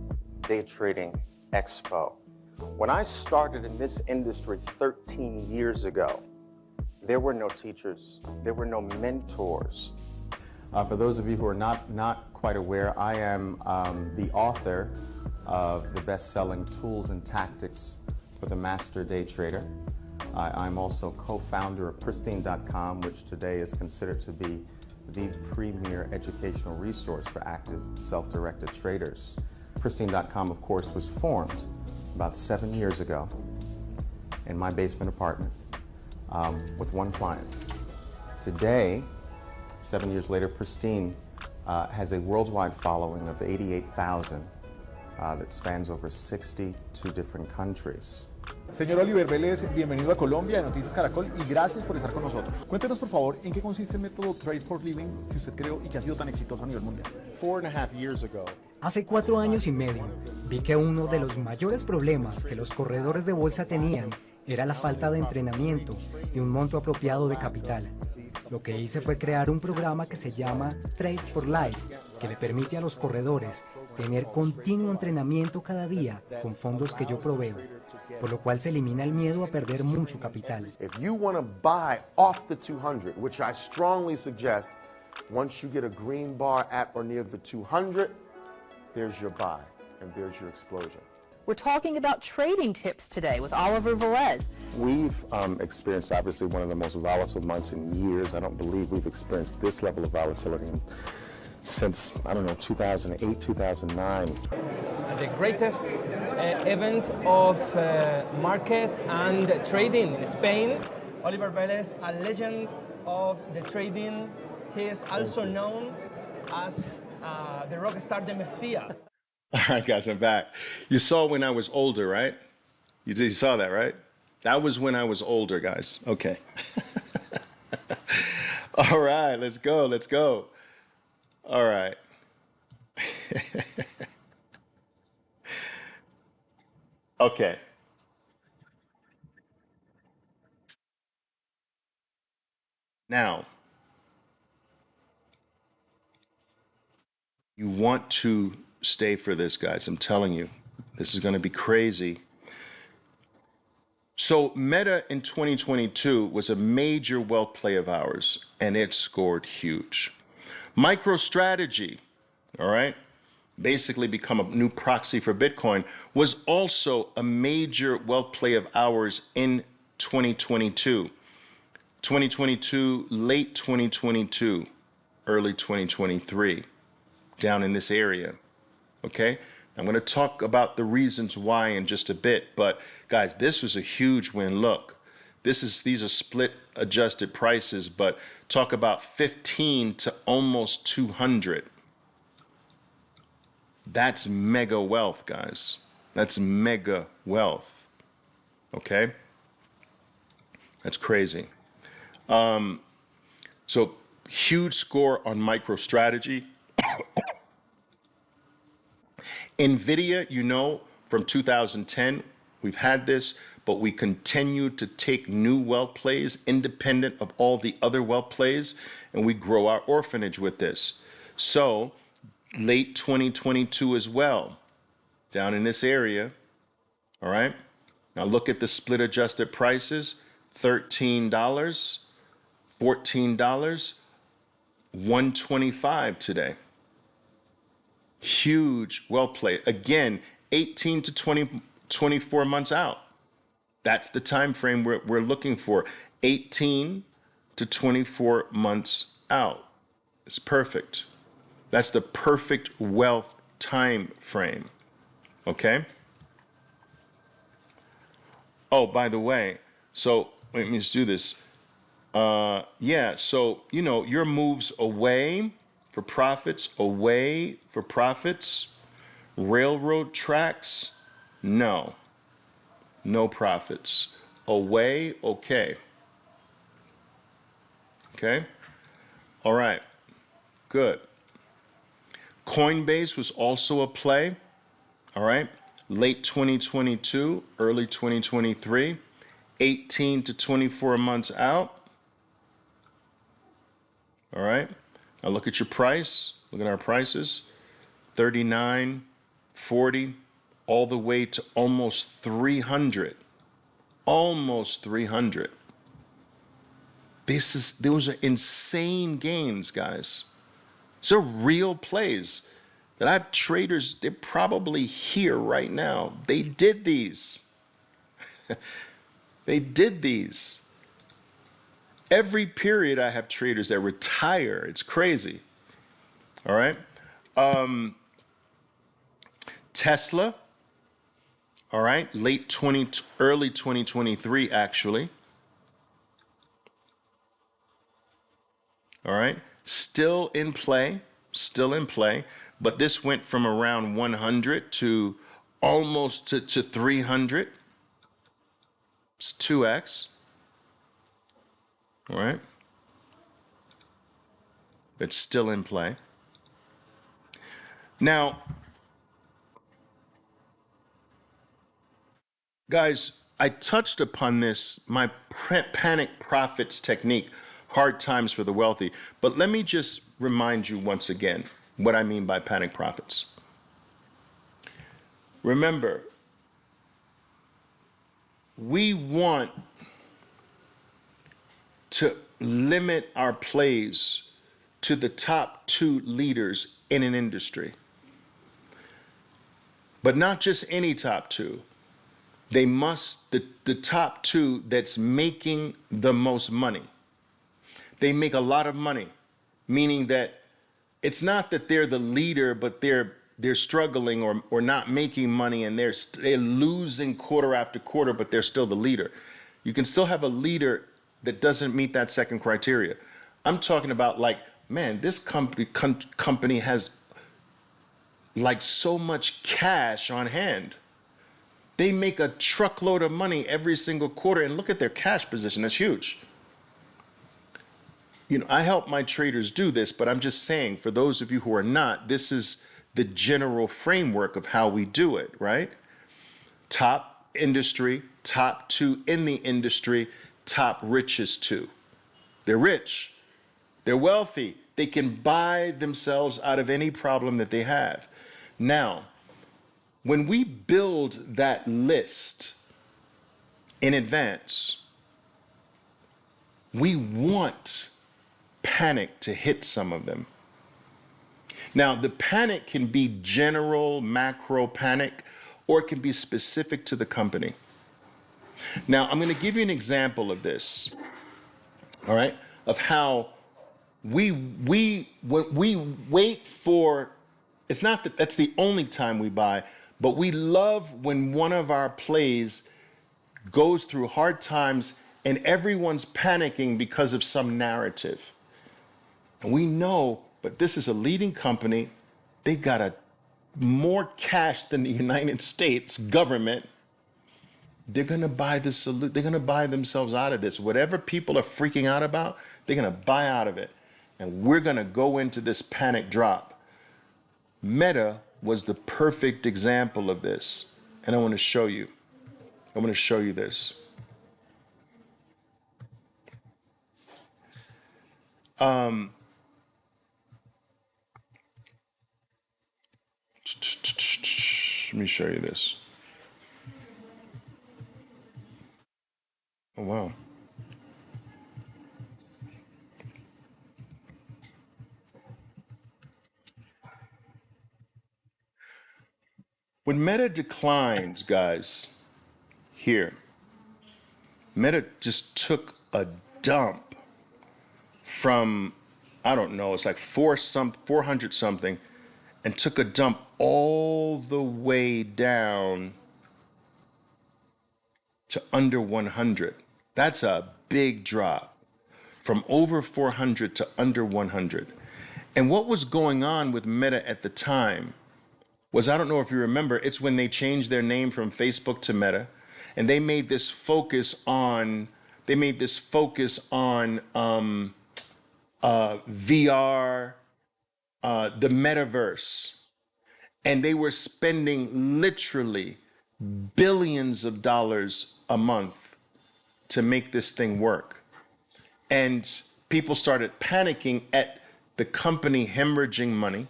day trading expo. When I started in this industry 13 years ago, there were no teachers, there were no mentors. For those of you who are not quite aware, I am the author of the best-selling Tools and Tactics for the Master Day Trader. I'm also co-founder of Pristine.com, which today is considered to be the premier educational resource for active self-directed traders. Pristine.com, of course, was formed about 7 years ago in my basement apartment with one client. Today, 7 years later, Pristine has a worldwide following of 88,000 that spans over 62 different countries. Señor Oliver Velez, bienvenido a Colombia, de Noticias Caracol, y gracias por estar con nosotros. Cuéntenos, por favor, en qué consiste el método Trade for Living que usted creó y que ha sido tan exitoso a nivel mundial. 4.5 years ago. Hace 4 años y medio, vi que uno de los mayores problemas que los corredores de bolsa tenían era la falta de entrenamiento y un monto apropiado de capital. Lo que hice fue crear un programa que se llama Trade for Life, que le permite a los corredores tener continuo entrenamiento cada día con fondos que yo proveo, por lo cual se elimina el miedo a perder mucho capital. If you want to buy off the 200, which I strongly suggest, once you get a green bar at or near the 200, there's your buy and there's your explosion. We're talking about trading tips today with Oliver Velez. We've experienced obviously one of the most volatile months in years. I don't believe we've experienced this level of volatility since, I don't know, 2008, 2009. The greatest event of markets and trading in Spain. Oliver Velez, a legend of the trading. He is also known as the rock star, the Messiah. All right, guys, I'm back. You saw when I was older, right? You saw that, right? That was when I was older, guys. Okay. All right, let's go. Let's go. All right. Okay. Now, You want to stay for this, guys. I'm telling you, this is going to be crazy. So Meta in 2022 was a major wealth play of ours, and it scored huge. MicroStrategy, all right, basically become a new proxy for Bitcoin, was also a major wealth play of ours in 2022. 2022, late 2022, early 2023, down in this area, okay? I'm going to talk about the reasons why in just a bit, but guys, this was a huge win. Look, these are split adjusted prices, but talk about 15 to almost 200. That's mega wealth, guys. That's mega wealth. Okay? That's crazy. So huge score on MicroStrategy. Nvidia, you know, from 2010, we've had this, but we continue to take new wealth plays independent of all the other wealth plays, and we grow our orphanage with this. So late 2022 as well, down in this area, all right? Now look at the split adjusted prices, $13, $14, $125 today. Huge well play. Again, 18 to 24 months out. That's the time frame we're looking for. 18 to 24 months out. It's perfect. That's the perfect wealth time frame. Okay? Oh, by the way, so let me just do this. Yeah, so, you know, your moves away for profits, railroad tracks, no profits. Away, okay. Okay? All right, good. Coinbase was also a play, all right? Late 2022, early 2023, 18 to 24 months out. All right. Now look at your price. Look at our prices. 39, 40, all the way to almost 300. Almost 300. Those are insane gains, guys. These are real plays that I have traders, they're probably here right now. They did these. They did these. Every period I have traders that retire. It's crazy. All right. Tesla. All right. Early 2023, actually. All right. Still in play. But this went from around 100 to almost to 300. It's 2x. All right. It's still in play. Now, guys, I touched upon this, my panic profits technique, hard times for the wealthy. But let me just remind you once again what I mean by panic profits. Remember, we want to limit our plays to the top 2 leaders in an industry. But not just any top 2. They must, the top 2 that's making the most money. They make a lot of money, meaning that it's not that they're the leader, but they're struggling or not making money, and they're losing quarter after quarter, but they're still the leader. You can still have a leader that doesn't meet that second criteria. I'm talking about, like, man, this company has like so much cash on hand. They make a truckload of money every single quarter, and look at their cash position. That's huge. You know, I help my traders do this, but I'm just saying, for those of you who are not, this is the general framework of how we do it, right? Top industry, top 2 in the industry, top richest 2. They're rich, they're wealthy, They can buy themselves out of any problem that they have. Now, when we build that list in advance, we want panic to hit some of them. Now, the panic can be general, macro panic, or it can be specific to the company. Now, I'm going to give you an example of this, all right, of how when we wait for, it's not that that's the only time we buy, but we love when one of our plays goes through hard times and everyone's panicking because of some narrative. And we know, but this is a leading company. They've got more cash than the United States government. They're going to buy this. They're going to buy themselves out of this. Whatever people are freaking out about, they're going to buy out of it. And we're going to go into this panic drop. Meta was the perfect example of this. And I want to show you. I want to show you this. Let me show you this. Oh, wow. When Meta declined, guys, here, Meta just took a dump from, I don't know, it's like 400 something, and took a dump all the way down to under 100. That's a big drop from over 400 to under 100. And what was going on with Meta at the time was, I don't know if you remember, it's when they changed their name from Facebook to Meta, and they made this focus on VR, the metaverse, and they were spending literally billions of dollars a month to make this thing work. And people started panicking at the company hemorrhaging money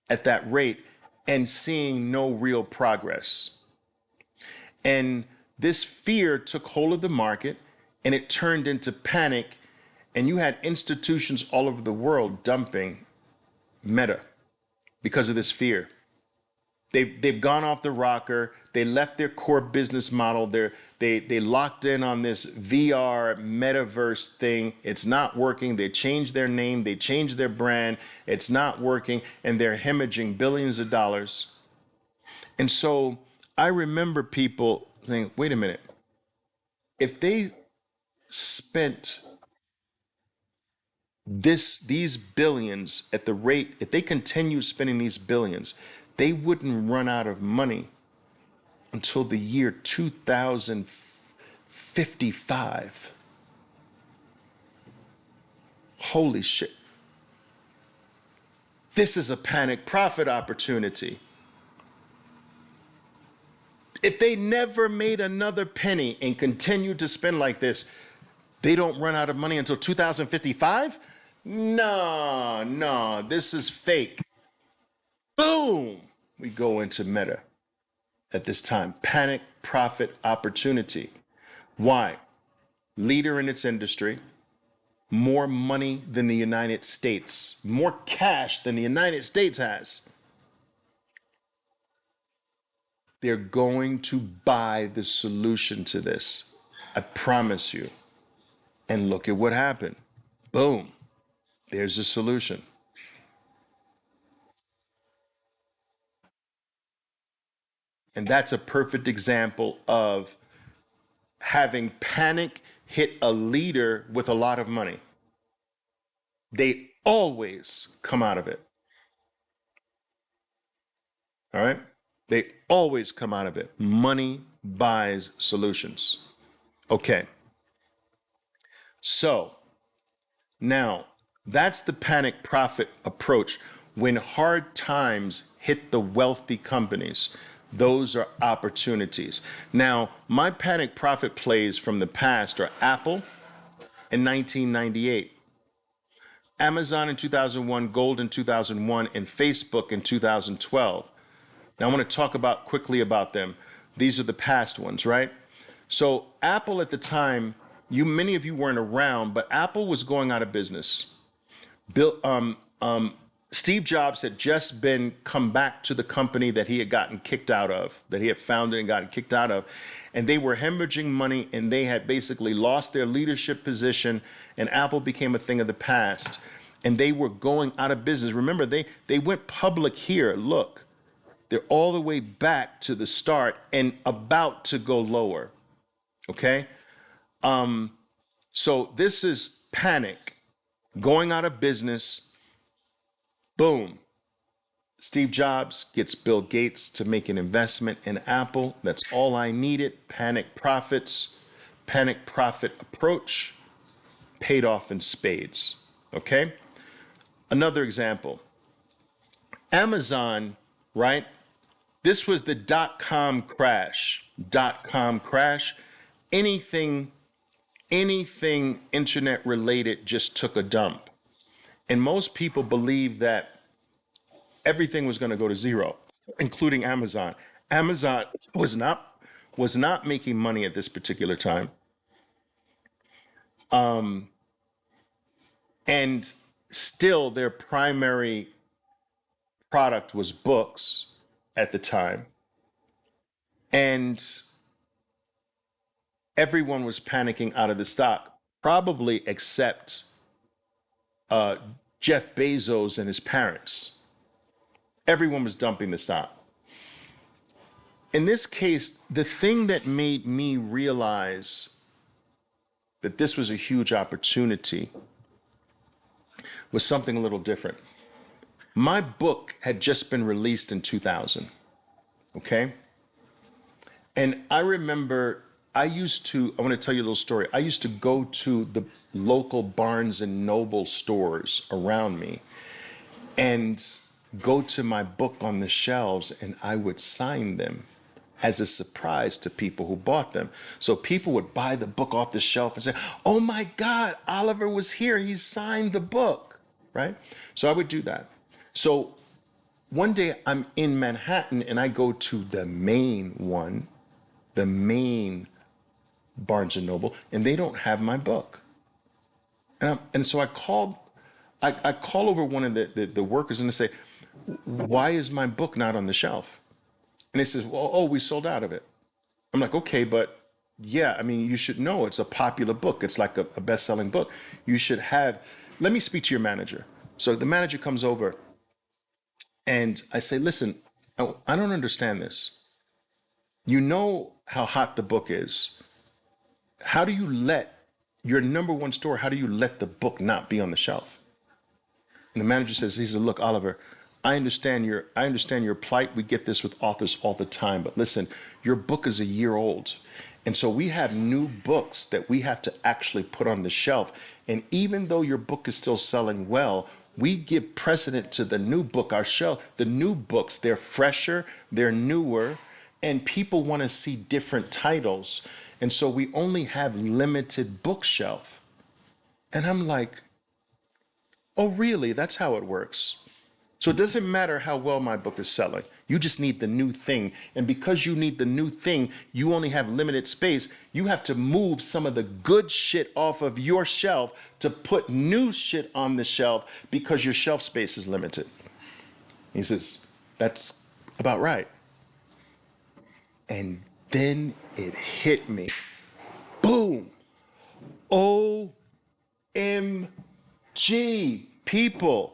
at that rate and seeing no real progress. And this fear took hold of the market and it turned into panic. And you had institutions all over the world dumping Meta because of this fear. They've gone off the rocker. They left their core business model. They locked in on this VR metaverse thing. It's not working. They changed their name. They changed their brand. It's not working. And they're hemorrhaging billions of dollars. And so I remember people saying, wait a minute. If they spent these billions at the rate, if they continue spending these billions, they wouldn't run out of money until the year 2055. Holy shit. This is a panic profit opportunity. If they never made another penny and continued to spend like this, they don't run out of money until 2055? No, this is fake. Boom! We go into Meta at this time. Panic profit opportunity. Why? Leader in its industry, more money than the United States, more cash than the United States has. They're going to buy the solution to this. I promise you. And look at what happened. Boom. There's the solution. And that's a perfect example of having panic hit a leader with a lot of money. They always come out of it. All right? They always come out of it. Money buys solutions. Okay. So now that's the panic profit approach. When hard times hit the wealthy companies, those are opportunities. Now, my panic profit plays from the past are Apple in 1998. Amazon in 2001, Gold in 2001, and Facebook in 2012. Now I want to talk quickly about them. These are the past ones, right? So Apple at the time, many of you weren't around, but Apple was going out of business. Steve Jobs had just come back to the company that he had gotten kicked out of, that he had founded and gotten kicked out of, and they were hemorrhaging money, and they had basically lost their leadership position, and Apple became a thing of the past, and they were going out of business. Remember, they went public here. Look, they're all the way back to the start and about to go lower. Okay, so this is panic, going out of business. Boom. Steve Jobs gets Bill Gates to make an investment in Apple. That's all I needed. Panic profits, panic profit approach, paid off in spades. Okay? Another example. Amazon, right? This was the dot-com crash. Dot-com crash. Anything internet related just took a dump. And most people believed that everything was going to go to zero, including Amazon. Amazon was not making money at this particular time. And still their primary product was books at the time. And everyone was panicking out of the stock, probably except Jeff Bezos and his parents. Everyone was dumping the stock. In this case, the thing that made me realize that this was a huge opportunity was something a little different. My book had just been released in 2000, okay? And I remember I want to tell you a little story. I used to go to the local Barnes and Noble stores around me and go to my book on the shelves, and I would sign them as a surprise to people who bought them. So people would buy the book off the shelf and say, "Oh my God, Oliver was here. He signed the book," right? So I would do that. So one day I'm in Manhattan and I go to the main Barnes and Noble, and they don't have my book. And so I call over one of the workers and I say, "Why is my book not on the shelf?" And he says, "Well, we sold out of it." I'm like, "Okay, but yeah, I mean, you should know it's a popular book. It's like a best-selling book. You should have, let me speak to your manager." So the manager comes over and I say, "Listen, I don't understand this. You know how hot the book is. How do you let your number one store, how do you let the book not be on the shelf?" And the manager says, "Look, Oliver, I understand your plight. We get this with authors all the time. But listen, your book is a year old. And so we have new books that we have to actually put on the shelf. And even though your book is still selling well, we give precedent to the new book, our shelf. The new books, they're fresher, they're newer, and people want to see different titles. And so we only have limited bookshelf." And I'm like, "Oh, really? That's how it works. So it doesn't matter how well my book is selling. You just need the new thing. And because you need the new thing, you only have limited space. You have to move some of the good shit off of your shelf to put new shit on the shelf because your shelf space is limited." He says, "That's about right." And then it hit me. Boom. OMG, people.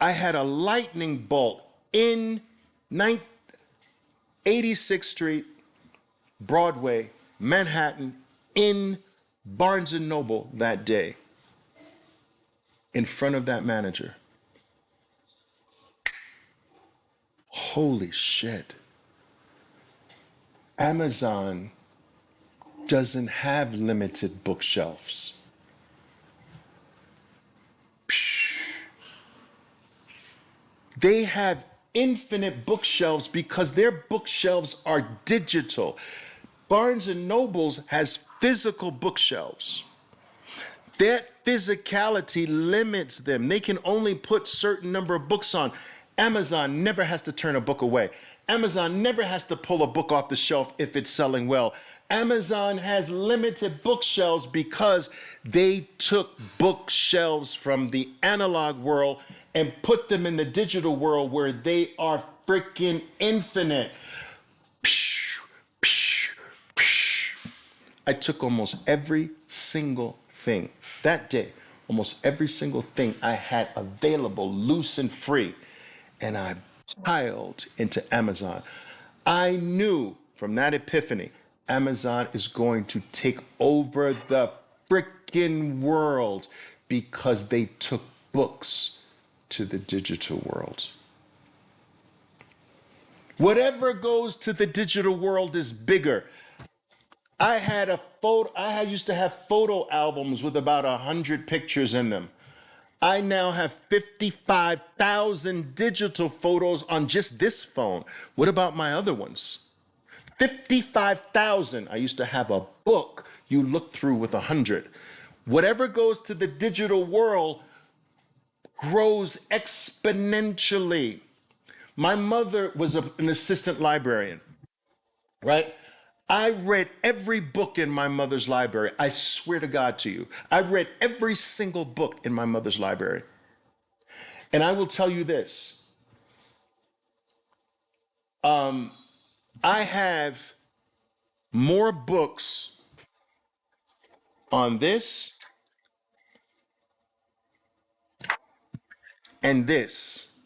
I had a lightning bolt in 86th Street, Broadway, Manhattan, in Barnes and Noble that day, in front of that manager. Holy shit. Amazon doesn't have limited bookshelves. They have infinite bookshelves because their bookshelves are digital. Barnes and Nobles has physical bookshelves. That physicality limits them. They can only put certain number of books on. Amazon never has to turn a book away. Amazon never has to pull a book off the shelf if it's selling well. Amazon has limited bookshelves because they took bookshelves from the analog world and put them in the digital world where they are freaking infinite. I took almost every single thing that day, almost every single thing I had available, loose and free, and I piled into Amazon. I knew from that epiphany, Amazon is going to take over the freaking world because they took books to the digital world. Whatever goes to the digital world is bigger. I used to have photo albums with about 100 pictures in them. I now have 55,000 digital photos on just this phone. What about my other ones? 55,000. I used to have a book you look through with 100. Whatever goes to the digital world grows exponentially. My mother was an assistant librarian, right? I read every book in my mother's library. I swear to God to you. I read every single book in my mother's library. And I will tell you this. I have more books on this and this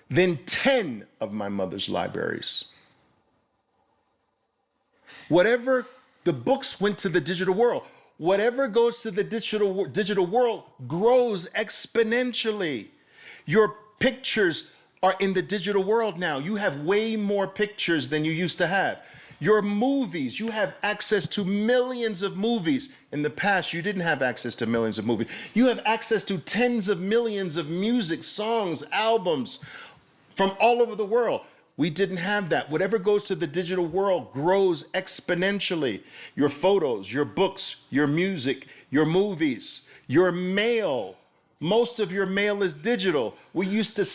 than 10 of my mother's libraries. Whatever the books went to the digital world, whatever goes to the digital world grows exponentially. Your pictures are in the digital world now. You have way more pictures than you used to have. Your movies, you have access to millions of movies. In the past, you didn't have access to millions of movies. You have access to tens of millions of music, songs, albums from all over the world. We didn't have that. Whatever goes to the digital world grows exponentially. Your photos, your books, your music, your movies, your mail. Most of your mail is digital. We used to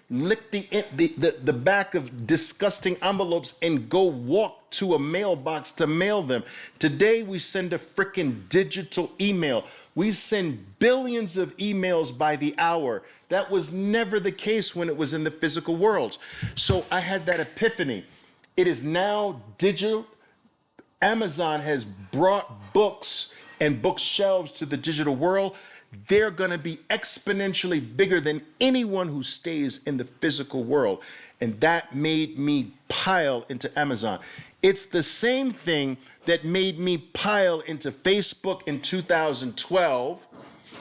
lick the back of disgusting envelopes and go walk to a mailbox to mail them. Today, we send a freaking digital email. We send billions of emails by the hour. That was never the case when it was in the physical world. So I had that epiphany. It is now digital. Amazon has brought books and bookshelves to the digital world. They're going to be exponentially bigger than anyone who stays in the physical world. And that made me pile into Amazon. It's the same thing that made me pile into Facebook in 2012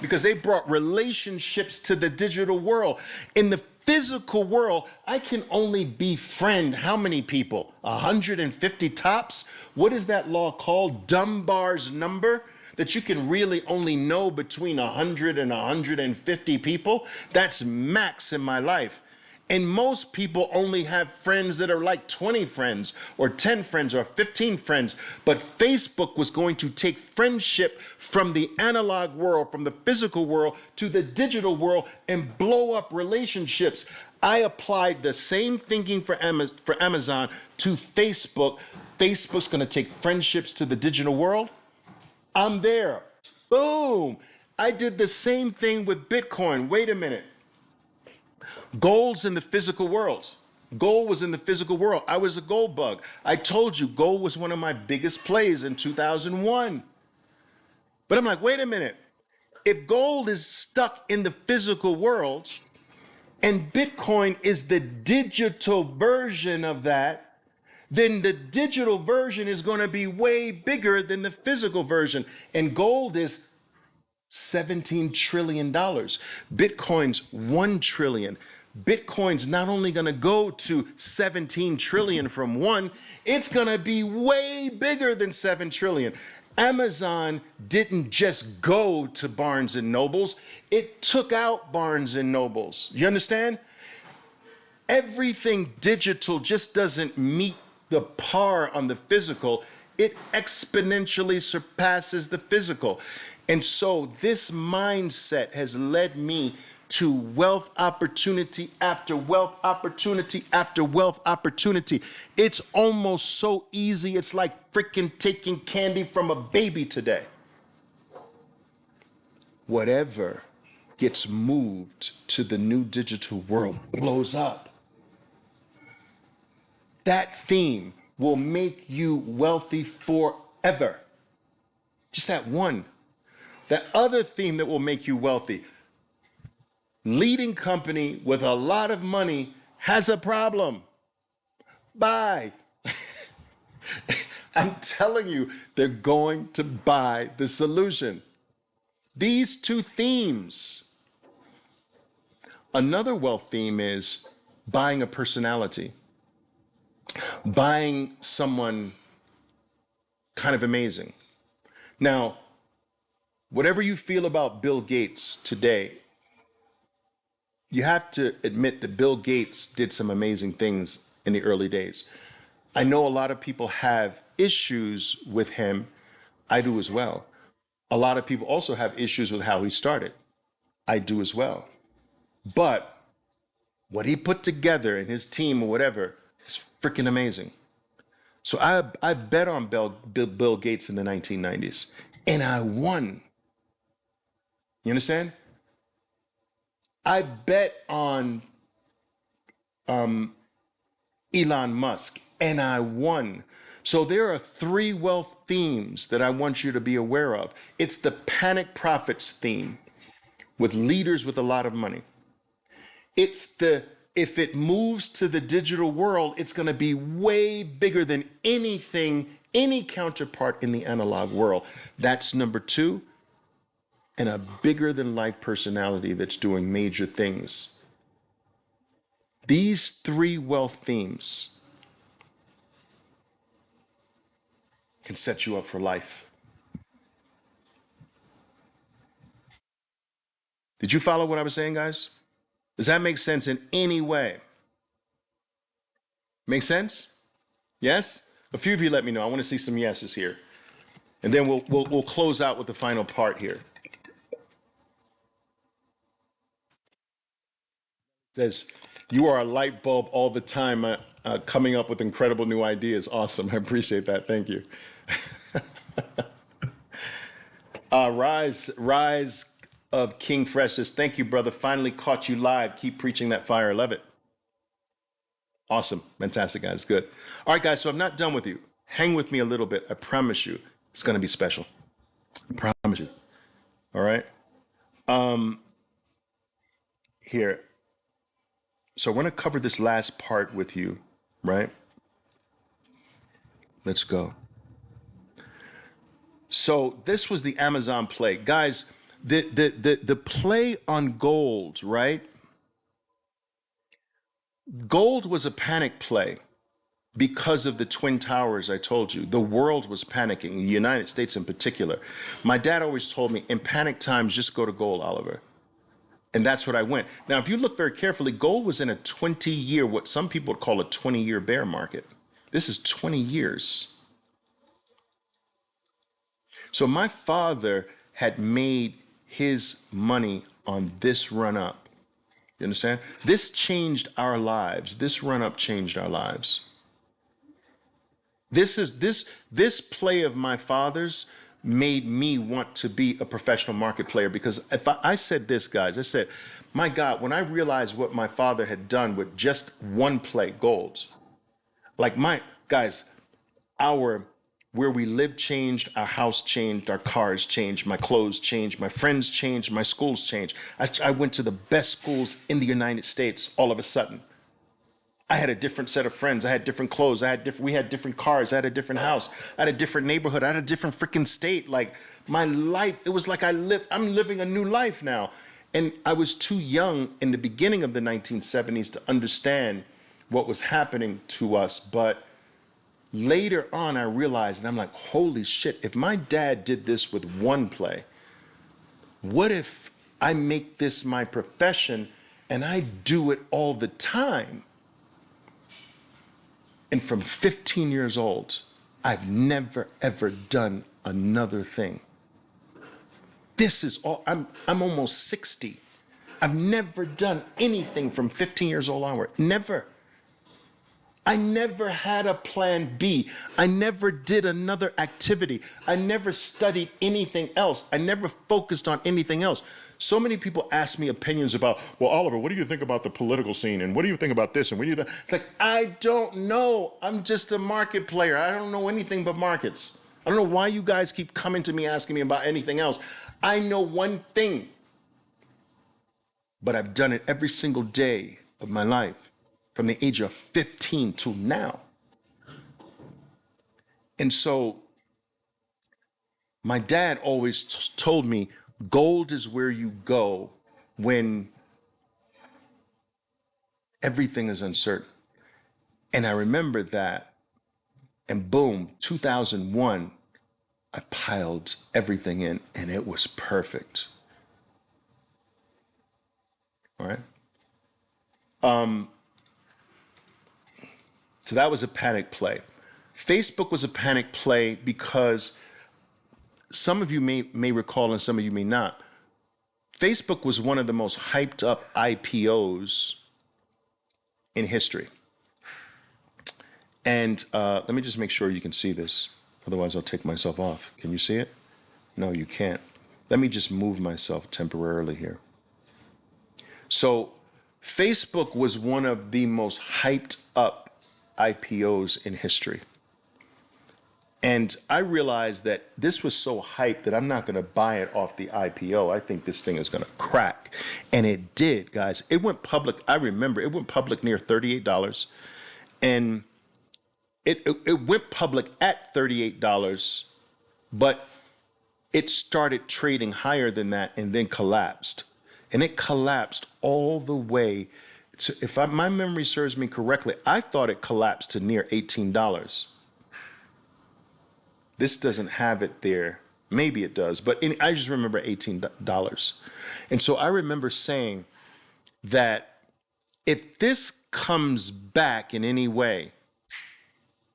because they brought relationships to the digital world. In the physical world, I can only befriend how many people? 150 tops? What is that law called? Dunbar's number? That you can really only know between 100 and 150 people. That's max in my life. And most people only have friends that are like 20 friends or 10 friends or 15 friends. But Facebook was going to take friendship from the analog world, from the physical world to the digital world and blow up relationships. I applied the same thinking for Amazon to Facebook. Facebook's going to take friendships to the digital world. I'm there. Boom. I did the same thing with Bitcoin. Wait a minute. Gold's in the physical world. Gold was in the physical world. I was a gold bug. I told you gold was one of my biggest plays in 2001. But I'm like, wait a minute. If gold is stuck in the physical world and Bitcoin is the digital version of that, then the digital version is going to be way bigger than the physical version. And gold is $17 trillion. Bitcoin's 1 trillion. Bitcoin's not only going to go to 17 trillion from 1, it's going to be way bigger than 7 trillion. Amazon didn't just go to Barnes and Nobles, it took out Barnes and Nobles. You understand? Everything digital just doesn't meet the par on the physical. It exponentially surpasses the physical. And so this mindset has led me to wealth opportunity after wealth opportunity after wealth opportunity. It's almost so easy. It's like freaking taking candy from a baby today. Whatever gets moved to the new digital world blows up. That theme will make you wealthy forever. Just that one. That other theme that will make you wealthy. Leading company with a lot of money has a problem. Buy. I'm telling you, they're going to buy the solution. These two themes. Another wealth theme is buying a personality, buying someone kind of amazing. Now, whatever you feel about Bill Gates today, you have to admit that Bill Gates did some amazing things in the early days. I know a lot of people have issues with him. I do as well. A lot of people also have issues with how he started. I do as well. But what he put together in his team or whatever is freaking amazing. So I bet on Bill Gates in the 1990s, and I won. You understand? I bet on Elon Musk, and I won. So there are three wealth themes that I want you to be aware of. It's the panic profits theme with leaders with a lot of money. It's the, if it moves to the digital world, it's going to be way bigger than anything, any counterpart in the analog world. That's number two. And a bigger than life personality that's doing major things. These three wealth themes can set you up for life. Did you follow what I was saying, guys? Does that make sense in any way? Make sense? Yes? A few of you let me know. I want to see some yeses here. And then we'll close out with the final part here. Says, you are a light bulb all the time, coming up with incredible new ideas. Awesome. I appreciate that. Thank you. Rise of King Fresh says, thank you, brother. Finally caught you live. Keep preaching that fire. Love it. Awesome. Fantastic, guys. Good. All right, guys. So I'm not done with you. Hang with me a little bit. I promise you it's going to be special. I promise you. All right. Here. So we're going to cover this last part with you, right? Let's go. So this was the Amazon play. Guys, the play on gold, right? Gold was a panic play because of the Twin Towers, I told you. The world was panicking, the United States in particular. My dad always told me, in panic times, just go to gold, Oliver. And that's what I went. Now, if you look very carefully, gold was in a 20-year, what some people would call a 20-year bear market. This is 20 years. So my father had made his money on this run up. You understand? This changed our lives. This run up changed our lives. This play of my father's made me want to be a professional market player, because if I said this, guys, I said, my God, when I realized what my father had done with just one play, gold, like my guys, where we lived changed, our house changed, our cars changed, my clothes changed, my friends changed, my schools changed. I went to the best schools in the United States all of a sudden. I had a different set of friends. I had different clothes. We had different cars. I had a different house. I had a different neighborhood. I had a different freaking state. Like my life, it was like I'm living a new life now. And I was too young in the beginning of the 1970s to understand what was happening to us. But later on, I realized, and I'm like, holy shit, if my dad did this with one play, what if I make this my profession and I do it all the time? And from 15 years old, I've never, ever done another thing. This is all, I'm almost 60. I've never done anything from 15 years old onward. Never. I never had a plan B. I never did another activity. I never studied anything else. I never focused on anything else. So many people ask me opinions about, well, Oliver, what do you think about the political scene? And what do you think about this? And what do you think? It's like, I don't know. I'm just a market player. I don't know anything but markets. I don't know why you guys keep coming to me asking me about anything else. I know one thing, but I've done it every single day of my life from the age of 15 to now. And so my dad always told me, gold is where you go when everything is uncertain. And I remember that, and boom, 2001, I piled everything in, and it was perfect. All right. So that was a panic play. Facebook was a panic play because some of you may recall and some of you may not. Facebook was one of the most hyped up IPOs in history. And let me just make sure you can see this. Otherwise, I'll take myself off. Can you see it? No, you can't. Let me just move myself temporarily here. So Facebook was one of the most hyped up IPOs in history. And I realized that this was so hyped that I'm not going to buy it off the IPO. I think this thing is going to crack. And it did, guys. It went public. I remember it went public near $38. And it went public at $38, but it started trading higher than that and then collapsed. And it collapsed all the way. So if my memory serves me correctly, I thought it collapsed to near $18. This doesn't have it there. Maybe it does, but I just remember $18. And so I remember saying that if this comes back in any way,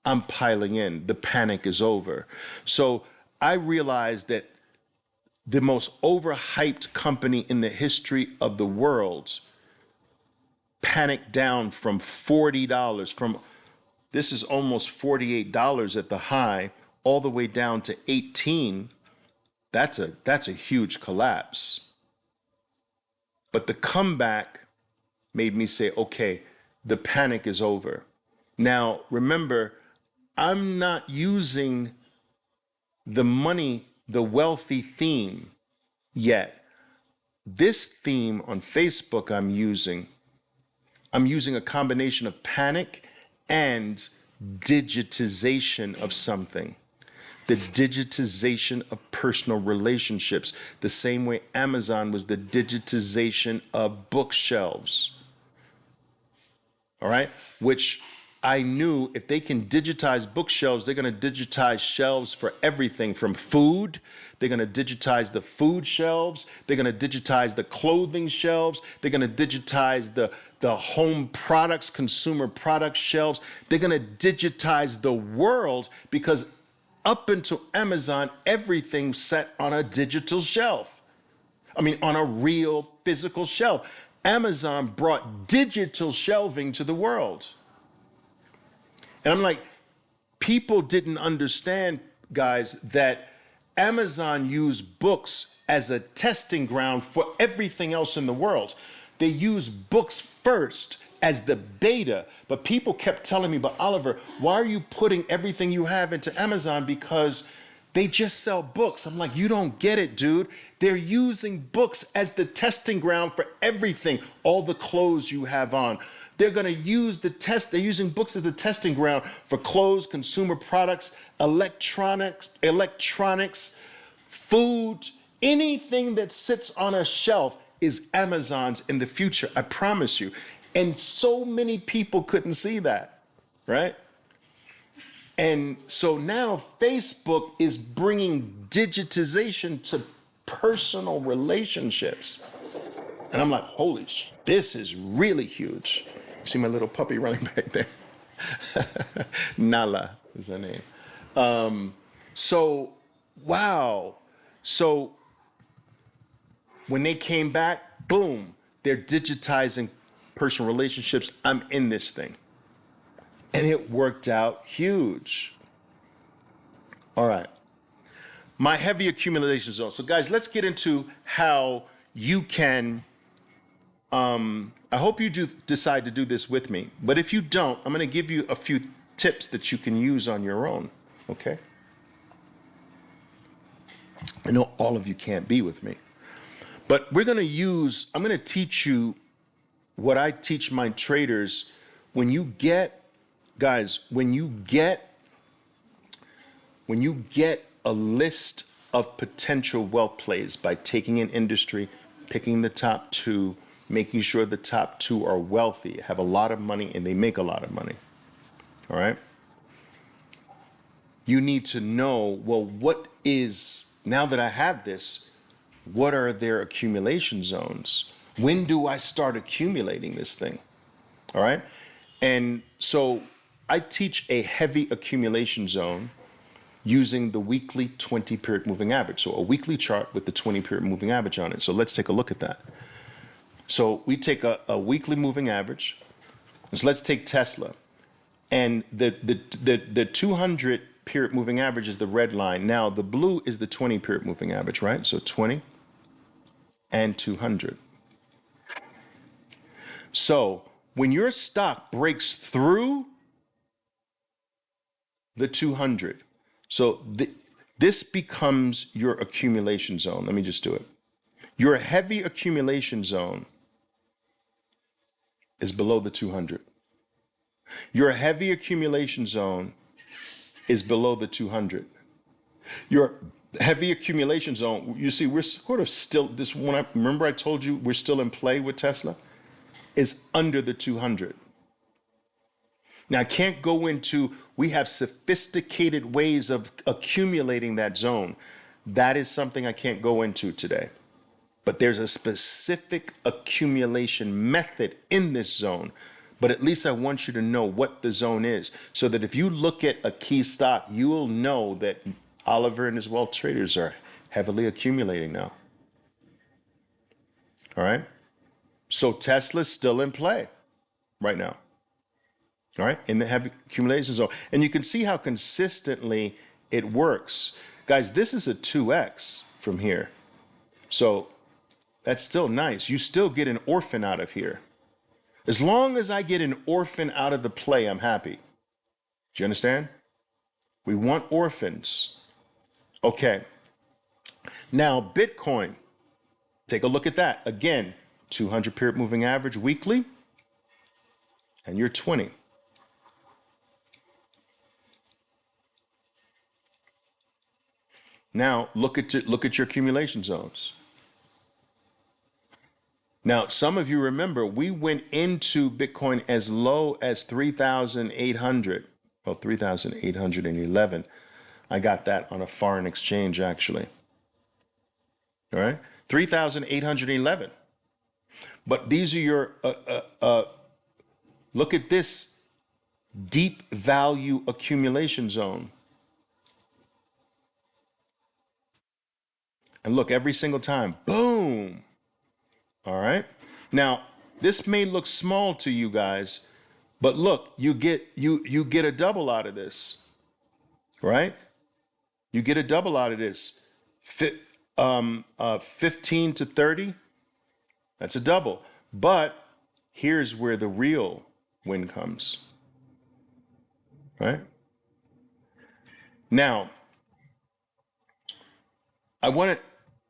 I'm piling in. The panic is over. So I realized that the most overhyped company in the history of the world panicked down from $40, this is almost $48 at the high, all the way down to 18. That's a huge collapse. But the comeback made me say, okay, the panic is over. Now, remember, I'm not using the money, the wealthy theme yet. This theme on Facebook I'm using a combination of panic and digitization of something. The digitization of personal relationships, the same way Amazon was the digitization of bookshelves. All right? Which I knew if they can digitize bookshelves, they're going to digitize shelves for everything from food. They're going to digitize the food shelves. They're going to digitize the clothing shelves. They're going to digitize the home products, consumer product shelves. They're going to digitize the world because up until Amazon, everything sat on a digital shelf. I mean, on a real physical shelf. Amazon brought digital shelving to the world. And I'm like, people didn't understand, guys, that Amazon used books as a testing ground for everything else in the world. They used books first as the beta, but people kept telling me, but Oliver, why are you putting everything you have into Amazon? Because they just sell books. I'm like, you don't get it, dude. They're using books as the testing ground for everything, all the clothes you have on. They're going to use they're using books as the testing ground for clothes, consumer products, electronics, food, anything that sits on a shelf is Amazon's in the future. I promise you. And so many people couldn't see that, right? And so now Facebook is bringing digitization to personal relationships. And I'm like, holy this is really huge. See my little puppy running back there? Nala is her name. So, wow. So When they came back, boom, they're digitizing personal relationships. I'm in this thing. And it worked out huge. All right. My heavy accumulation zone. So guys, let's get into how you can, I hope you do decide to do this with me, but if you don't, I'm going to give you a few tips that you can use on your own, okay? I know all of you can't be with me, but I'm going to teach you what I teach my traders. When you get a list of potential wealth plays by taking an industry, picking the top two, making sure the top two are wealthy, have a lot of money, and they make a lot of money. All right? You need to know, well, now that I have this, what are their accumulation zones? When do I start accumulating this thing? All right? And so I teach a heavy accumulation zone using the weekly 20-period moving average. So a weekly chart with the 20-period moving average on it. So let's take a look at that. So we take a weekly moving average. So let's take Tesla. And the 200-period moving average is the red line. Now the blue is the 20-period moving average, right? So 20 and 200. So when your stock breaks through the 200, so this becomes your accumulation zone. Let me just do it. Your heavy accumulation zone is below the 200. Your heavy accumulation zone is below the 200. Your heavy accumulation zone, you see, we're sort of still, remember I told you we're still in play with Tesla, is under the 200. Now, I can't go into, we have sophisticated ways of accumulating that zone. That is something I can't go into today. But there's a specific accumulation method in this zone. But at least I want you to know what the zone is, so that if you look at a key stock, you will know that Oliver and his wealth traders are heavily accumulating now. All right? So Tesla's still in play right now. All right, in the heavy accumulation zone. And you can see how consistently it works. Guys, this is a 2x from here. So that's still nice. You still get an orphan out of here. As long as I get an orphan out of the play, I'm happy. Do you understand? We want orphans. Okay. Now, Bitcoin. Take a look at that. Again, 200-period moving average weekly, and you're 20. Now, look at your accumulation zones. Now, some of you remember we went into Bitcoin as low as 3,800. Well, 3,811. I got that on a foreign exchange, actually. All right? 3,811. But these are your, look at this deep value accumulation zone. And look, every single time, boom. All right. Now, this may look small to you guys, but look, you get a double out of this, right? You get a double out of this. 15 to 30, that's a double. But here's where the real win comes, right? Now, I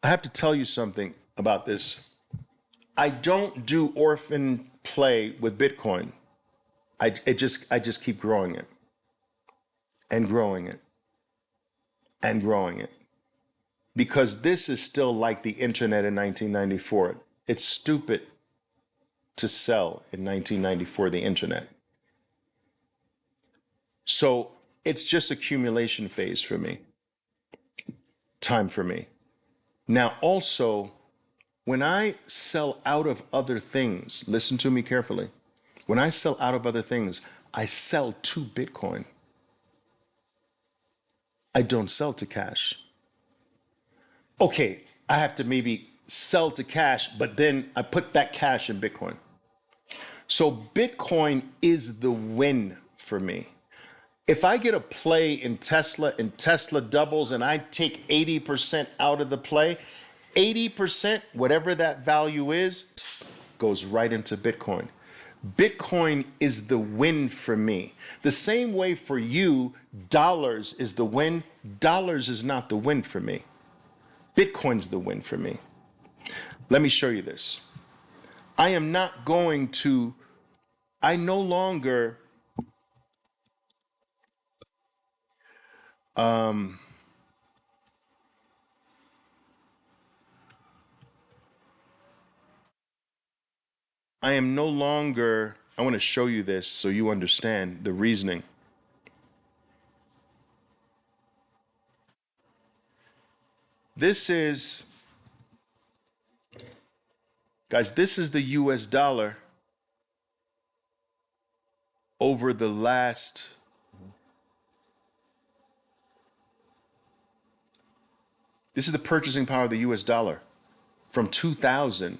have to tell you something about this. I don't do orphan play with Bitcoin. I just keep growing it and growing it and growing it, because this is still like the internet in 1994. It's stupid to sell in 1994 the internet. So it's just accumulation phase for me. Time for me. Now also, when I sell out of other things, listen to me carefully. When I sell out of other things, I sell to Bitcoin. I don't sell to cash. Okay, I have to maybe sell to cash, but then I put that cash in Bitcoin. So Bitcoin is the win for me. If I get a play in Tesla and Tesla doubles and I take 80% out of the play, 80%, whatever that value is, goes right into Bitcoin. Bitcoin is the win for me. The same way for you, dollars is the win. Dollars is not the win for me. Bitcoin's the win for me. Let me show you this. I am not going to, I no longer, I am no longer, I want to show you this so you understand the reasoning. This is, guys, this is the US dollar over the last, this is the purchasing power of the US dollar from 2000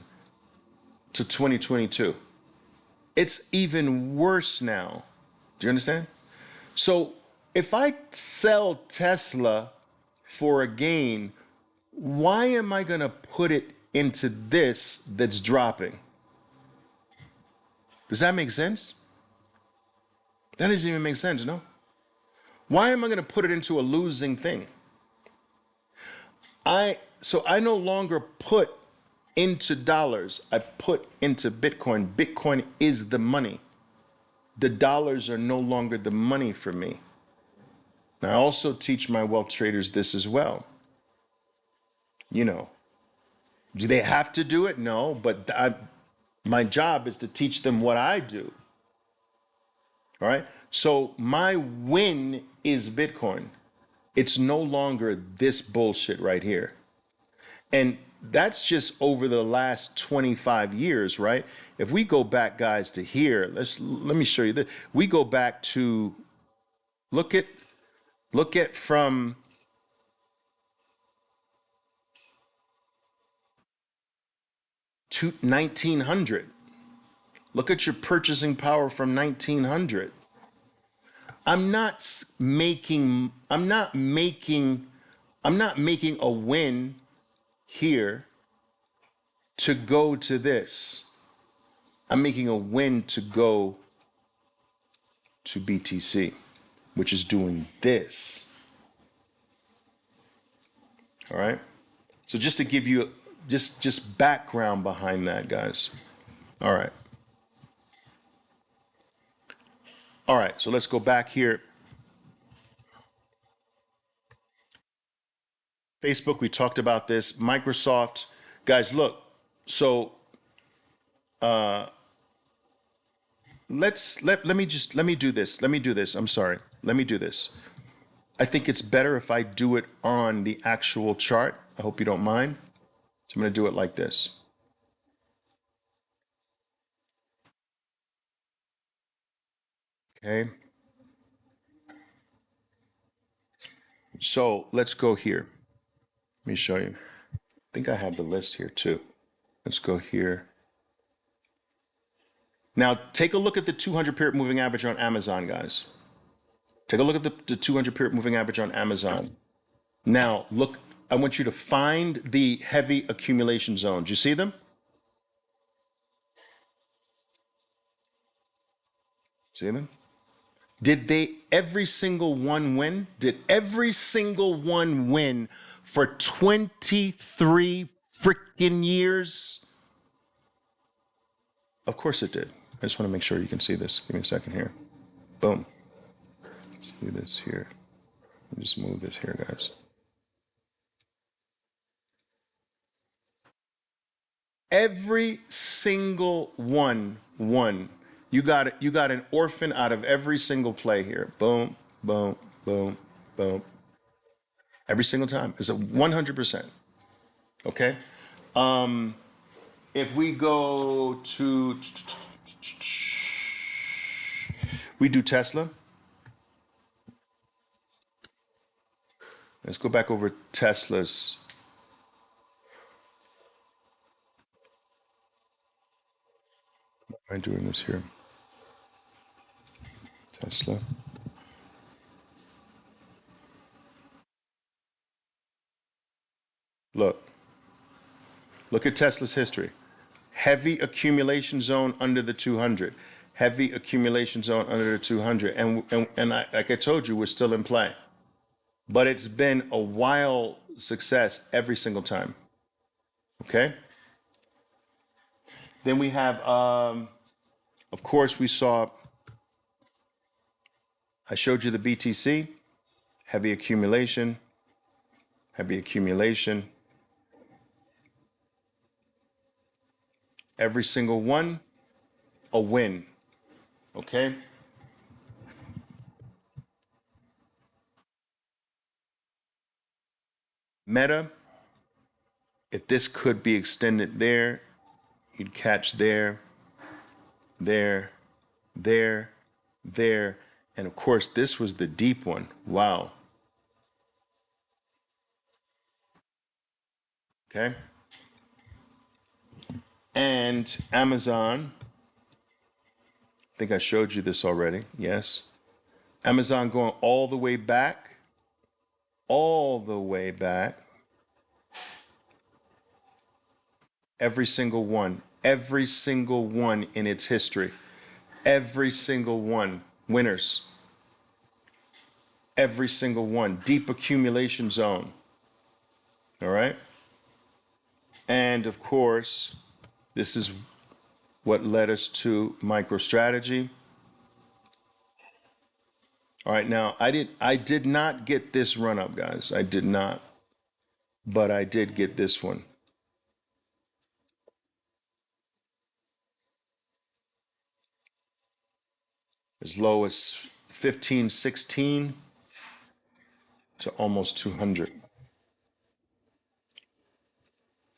to 2022. It's even worse now. Do you understand? So if I sell Tesla for a gain, why am I going to put it into this that's dropping? Does that make sense? That doesn't even make sense, no? Why am I going to put it into a losing thing? So I no longer put into dollars, I put into Bitcoin. Bitcoin is the money. The dollars are no longer the money for me. And I also teach my wealth traders this as well. You know, do they have to do it? No, but my job is to teach them what I do. All right. So my win is Bitcoin. It's no longer this bullshit right here. And that's just over the last 25 years, right? If we go back, guys, to here, let me show you this. We go back to look at from 1900. Look at your purchasing power from 1900. I'm not making a win here to go to this. I'm making a win to go to BTC, which is doing this. All right. So just to give you just background behind that, guys. All right. All right. So let's go back here. Facebook, we talked about this. Microsoft, guys, look. So let me do this. I'm sorry. Let me do this. I think it's better if I do it on the actual chart. I hope you don't mind. So I'm going to do it like this. Okay. So let's go here. Let me show you. I think I have the list here too. Let's go here. Now take a look at the 200 period moving average on Amazon, guys. Take a look at the 200 period moving average on Amazon. Now look, I want you to find the heavy accumulation zones. Do you see them? See them? Did every single one win? Did every single one win for 23 freaking years? Of course it did. I just want to make sure you can see this. Give me a second here. Boom. Let's do this here. Let me just move this here, guys. Every single one won. You got it. You got an orphan out of every single play here. Boom, boom, boom, boom. Every single time. It's a 100%. Okay. If we go to, we do Tesla. Let's go back over Tesla's. I doing this here? Tesla. Look at Tesla's history. Heavy accumulation zone under the 200. Heavy accumulation zone under the 200. And like I told you, we're still in play. But it's been a wild success every single time. Okay? Then we have, of course, we saw, I showed you the BTC, heavy accumulation, every single one, a win. Okay? Meta, if this could be extended there, you'd catch there, there, there, there. And of course, this was the deep one. Wow. Okay? And Amazon, I think I showed you this already. Yes. Amazon going all the way back. Every single one in its history. Every single one. Winners. Every single one. Deep accumulation zone. All right? And of course, this is what led us to MicroStrategy. All right, now I did not get this run up, guys. I did not. But I did get this one. As low as 15, 16 to almost 200.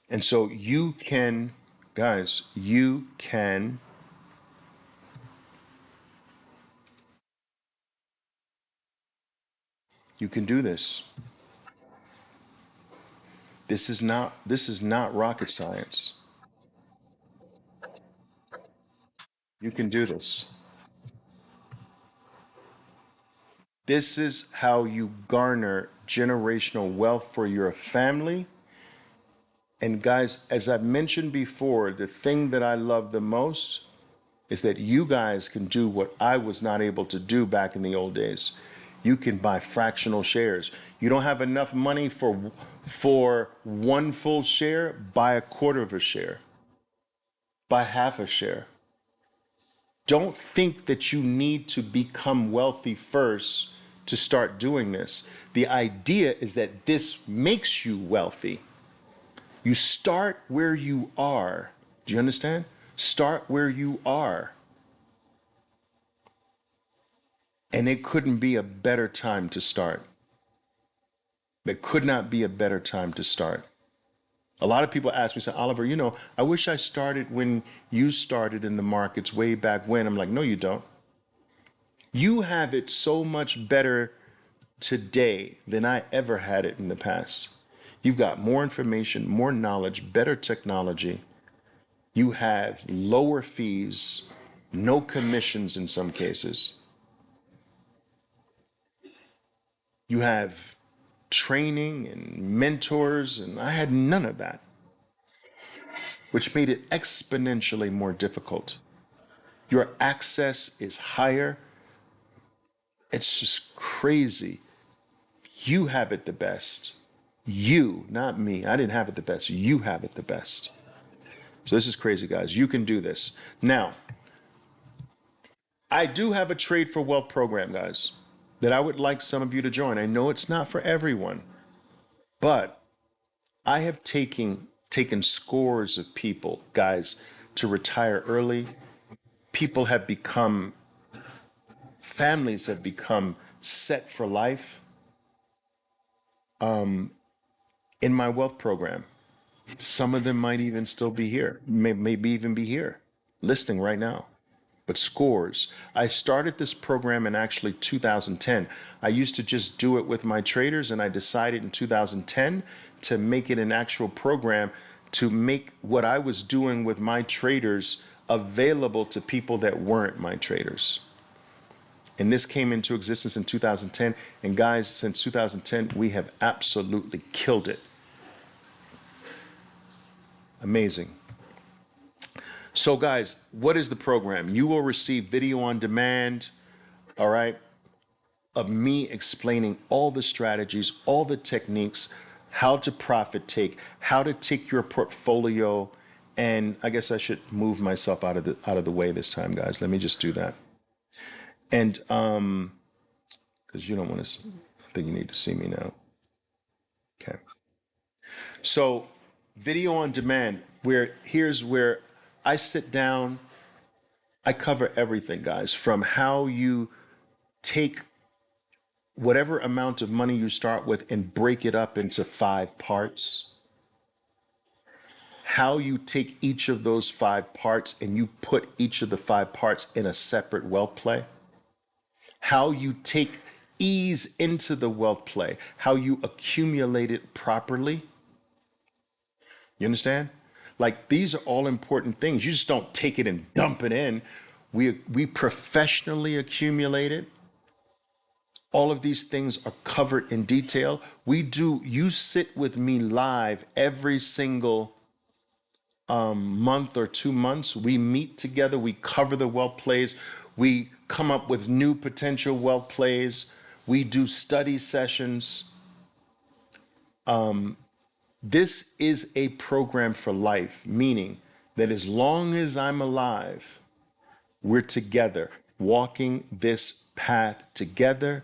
And so you can, guys, you can do this. This is not rocket science. You can do this. This is how you garner generational wealth for your family. And guys, as I've mentioned before, the thing that I love the most is that you guys can do what I was not able to do back in the old days. You can buy fractional shares. You don't have enough money for one full share, buy a quarter of a share. Buy half a share. Don't think that you need to become wealthy first to start doing this. The idea is that this makes you wealthy. You start where you are. Do you understand? Start where you are. And it couldn't be a better time to start. There could not be a better time to start. A lot of people ask me, say, Oliver, you know, I wish I started when you started in the markets way back when. I'm like, no, you don't. You have it so much better today than I ever had it in the past. You've got more information, more knowledge, better technology. You have lower fees, no commissions in some cases. You have training and mentors, and I had none of that, which made it exponentially more difficult. Your access is higher. It's just crazy. You have it the best. You, not me. I didn't have it the best. You have it the best. So this is crazy, guys. You can do this. Now, I do have a Trade for Wealth program, guys, that I would like some of you to join. I know it's not for everyone, but I have taken scores of people, guys, to retire early. People have become, families have become set for life in my wealth program. Some of them might even still be here, maybe even be here, listening right now. But scores. I started this program in actually 2010. I used to just do it with my traders, and I decided in 2010 to make it an actual program to make what I was doing with my traders available to people that weren't my traders. And this came into existence in 2010. And guys, since 2010, we have absolutely killed it. Amazing. So guys, what is the program? You will receive video on demand, all right, of me explaining all the strategies, all the techniques, how to profit take, how to take your portfolio. And I guess I should move myself out of the way this time, guys. Let me just do that. And because you don't want to, I think you need to see me now. Okay. So video on demand, here's where I sit down, I cover everything, guys, from how you take whatever amount of money you start with and break it up into 5 parts. How you take each of those 5 parts and you put each of the 5 parts in a separate wealth play. How you take ease into the wealth play, how you accumulate it properly. You understand? Like, these are all important things. You just don't take it and dump it in. We professionally accumulate it. All of these things are covered in detail. You sit with me live every single month or 2 months. We meet together, we cover the wealth plays, we come up with new potential wealth plays, we do study sessions. This is a program for life, meaning that as long as I'm alive, we're together, walking this path together.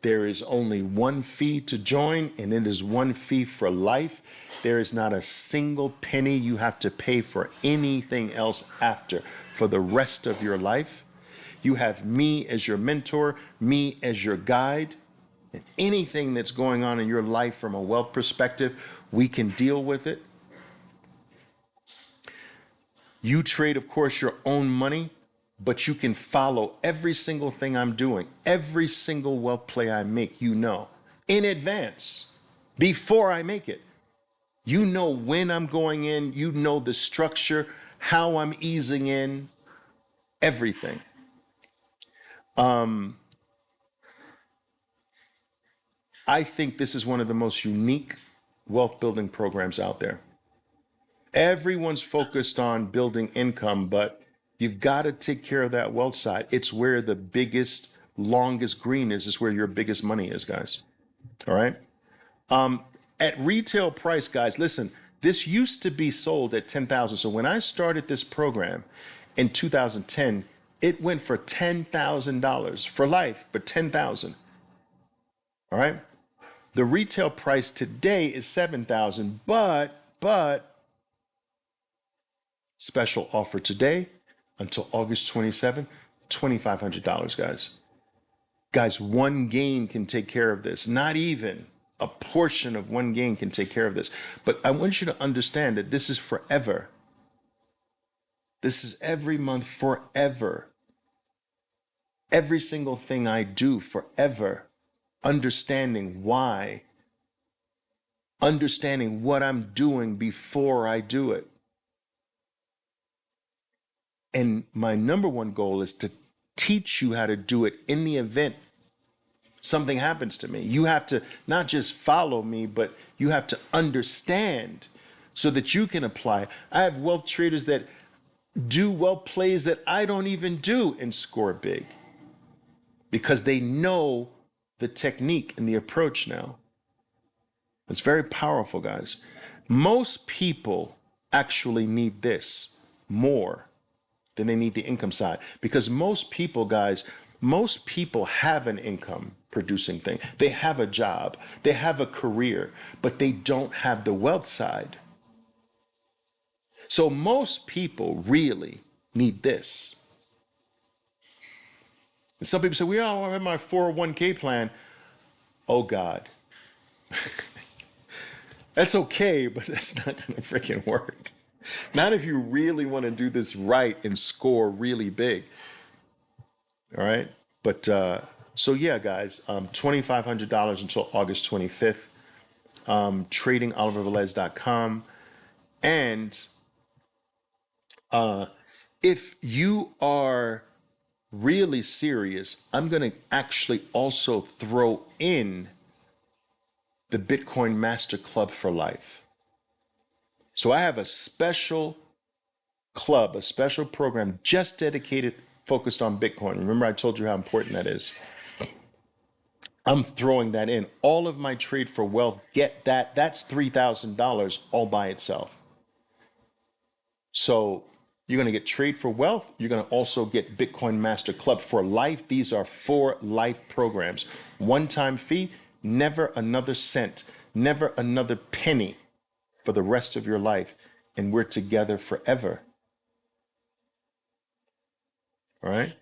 There is only one fee to join, and it is one fee for life. There is not a single penny you have to pay for anything else after for the rest of your life. You have me as your mentor, me as your guide, and anything that's going on in your life from a wealth perspective, we can deal with it. You trade, of course, your own money, but you can follow every single thing I'm doing, every single wealth play I make, in advance, before I make it. You know when I'm going in, you know the structure, how I'm easing in, everything. I think this is one of the most unique wealth building programs out there. Everyone's focused on building income, but you've got to take care of that wealth side. It's where the biggest, longest green is. It's where your biggest money is, guys. All right. At retail price, guys, listen, this used to be sold at $10,000. So when I started this program in 2010, it went for $10,000 for life, but $10,000. All right. The retail price today is $7,000, but special offer today until August 27th, $2,500, guys. Guys, one game can take care of this. Not even a portion of one game can take care of this. But I want you to understand that this is forever. This is every month forever. Every single thing I do forever. Understanding why. Understanding what I'm doing before I do it. And my number one goal is to teach you how to do it in the event something happens to me. You have to not just follow me, but you have to understand so that you can apply. I have wealth traders that do wealth plays that I don't even do and score big because they know the technique and the approach now. It's very powerful, guys. Most people actually need this more than they need the income side. Because most people, guys, most people have an income producing thing. They have a job, they have a career, but they don't have the wealth side. So most people really need this. And some people say, well, I have my 401k plan. Oh God. That's okay, but that's not gonna freaking work. Not if you really want to do this right and score really big. All right. But so yeah, guys, $2,500 until August 25th. tradingolivervelez.com. And If you are really serious, I'm going to actually also throw in the Bitcoin Master Club for Life. So I have a special club, a special program just dedicated, focused on Bitcoin. Remember, I told you how important that is. I'm throwing that in. All of my Trade for Wealth, get that. That's $3,000 all by itself. So you're going to get Trade for Wealth. You're going to also get Bitcoin Master Club for Life. These are 4 life programs. One-time fee, never another cent, never another penny for the rest of your life. And we're together forever. All right.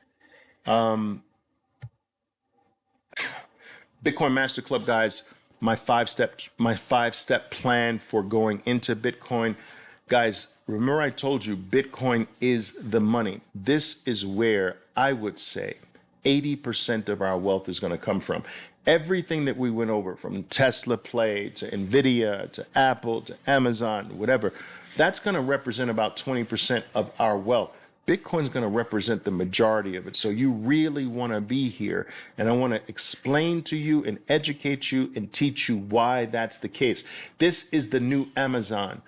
Bitcoin Master Club, guys, my five-step plan for going into Bitcoin. Guys, remember I told you Bitcoin is the money. This is where I would say 80% of our wealth is going to come from. Everything that we went over, from Tesla Play to Nvidia to Apple to Amazon, whatever, that's going to represent about 20% of our wealth. Bitcoin's going to represent the majority of it. So you really want to be here. And I want to explain to you and educate you and teach you why that's the case. This is the new Amazon.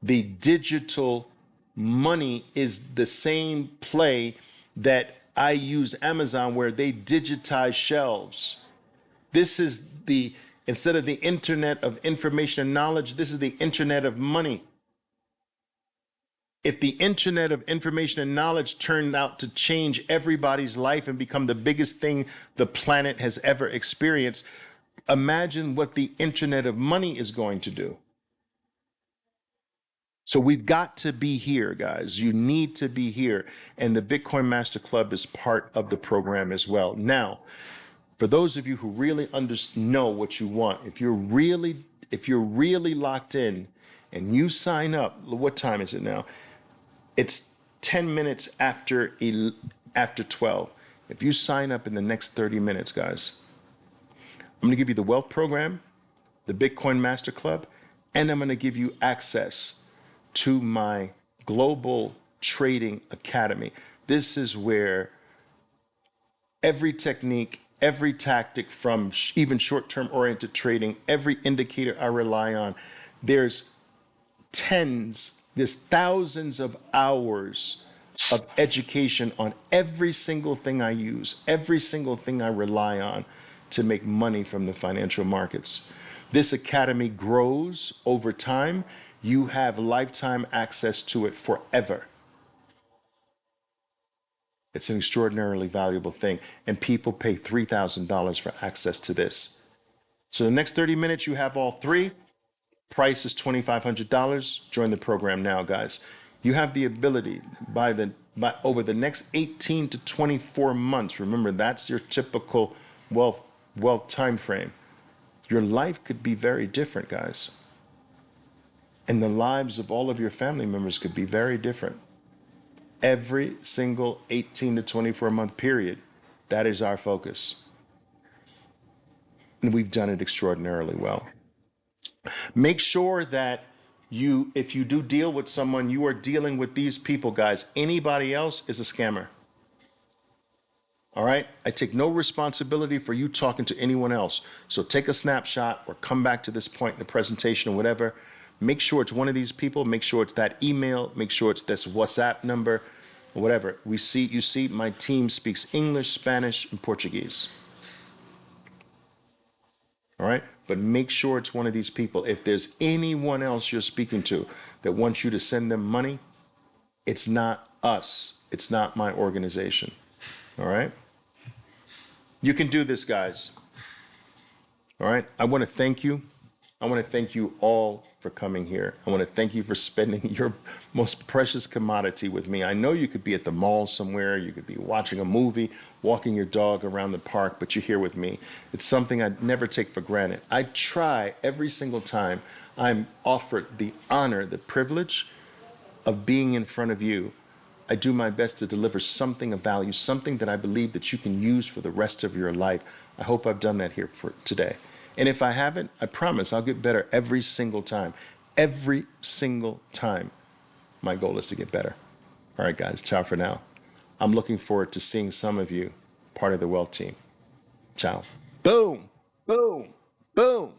The digital money is the same play that I used Amazon, where they digitize shelves. This is instead of the internet of information and knowledge, this is the internet of money. If the internet of information and knowledge turned out to change everybody's life and become the biggest thing the planet has ever experienced, imagine what the internet of money is going to do. So we've got to be here, guys. You need to be here. And the Bitcoin Master Club is part of the program as well. Now, for those of you who really know what you want, if you're really locked in and you sign up, what time is it now? It's 10 minutes after 12. If you sign up in the next 30 minutes, guys, I'm going to give you the Wealth Program, the Bitcoin Master Club, and I'm going to give you access to my Global Trading Academy. This is where every technique, every tactic, from even short-term oriented trading, every indicator I rely on, there's thousands of hours of education on every single thing I use, every single thing I rely on to make money from the financial markets. This academy grows over time. You have lifetime access to it forever. It's an extraordinarily valuable thing, and people pay $3,000 for access to this. So the next 30 minutes, you have all 3. Price is $2,500. Join the program now, guys. You have the ability by over the next 18 to 24 months. Remember, that's your typical wealth time frame. Your life could be very different, guys. And the lives of all of your family members could be very different. Every single 18 to 24 month period, that is our focus. And we've done it extraordinarily well. Make sure that if you do deal with someone, you are dealing with these people, guys. Anybody else is a scammer. All right? I take no responsibility for you talking to anyone else. So take a snapshot or come back to this point in the presentation or whatever. Make sure it's one of these people. Make sure it's that email. Make sure it's this WhatsApp number or whatever. You see, my team speaks English, Spanish, and Portuguese. All right? But make sure it's one of these people. If there's anyone else you're speaking to that wants you to send them money, it's not us. It's not my organization. All right? You can do this, guys. All right? I want to thank you. I want to thank you all for coming here. I want to thank you for spending your most precious commodity with me. I know you could be at the mall somewhere, you could be watching a movie, walking your dog around the park, but you're here with me. It's something I'd never take for granted. I try every single time I'm offered the honor, the privilege of being in front of you. I do my best to deliver something of value, something that I believe that you can use for the rest of your life. I hope I've done that here for today. And if I haven't, I promise I'll get better every single time. Every single time. My goal is to get better. All right, guys, ciao for now. I'm looking forward to seeing some of you part of the Wealth team. Ciao. Boom, boom, boom.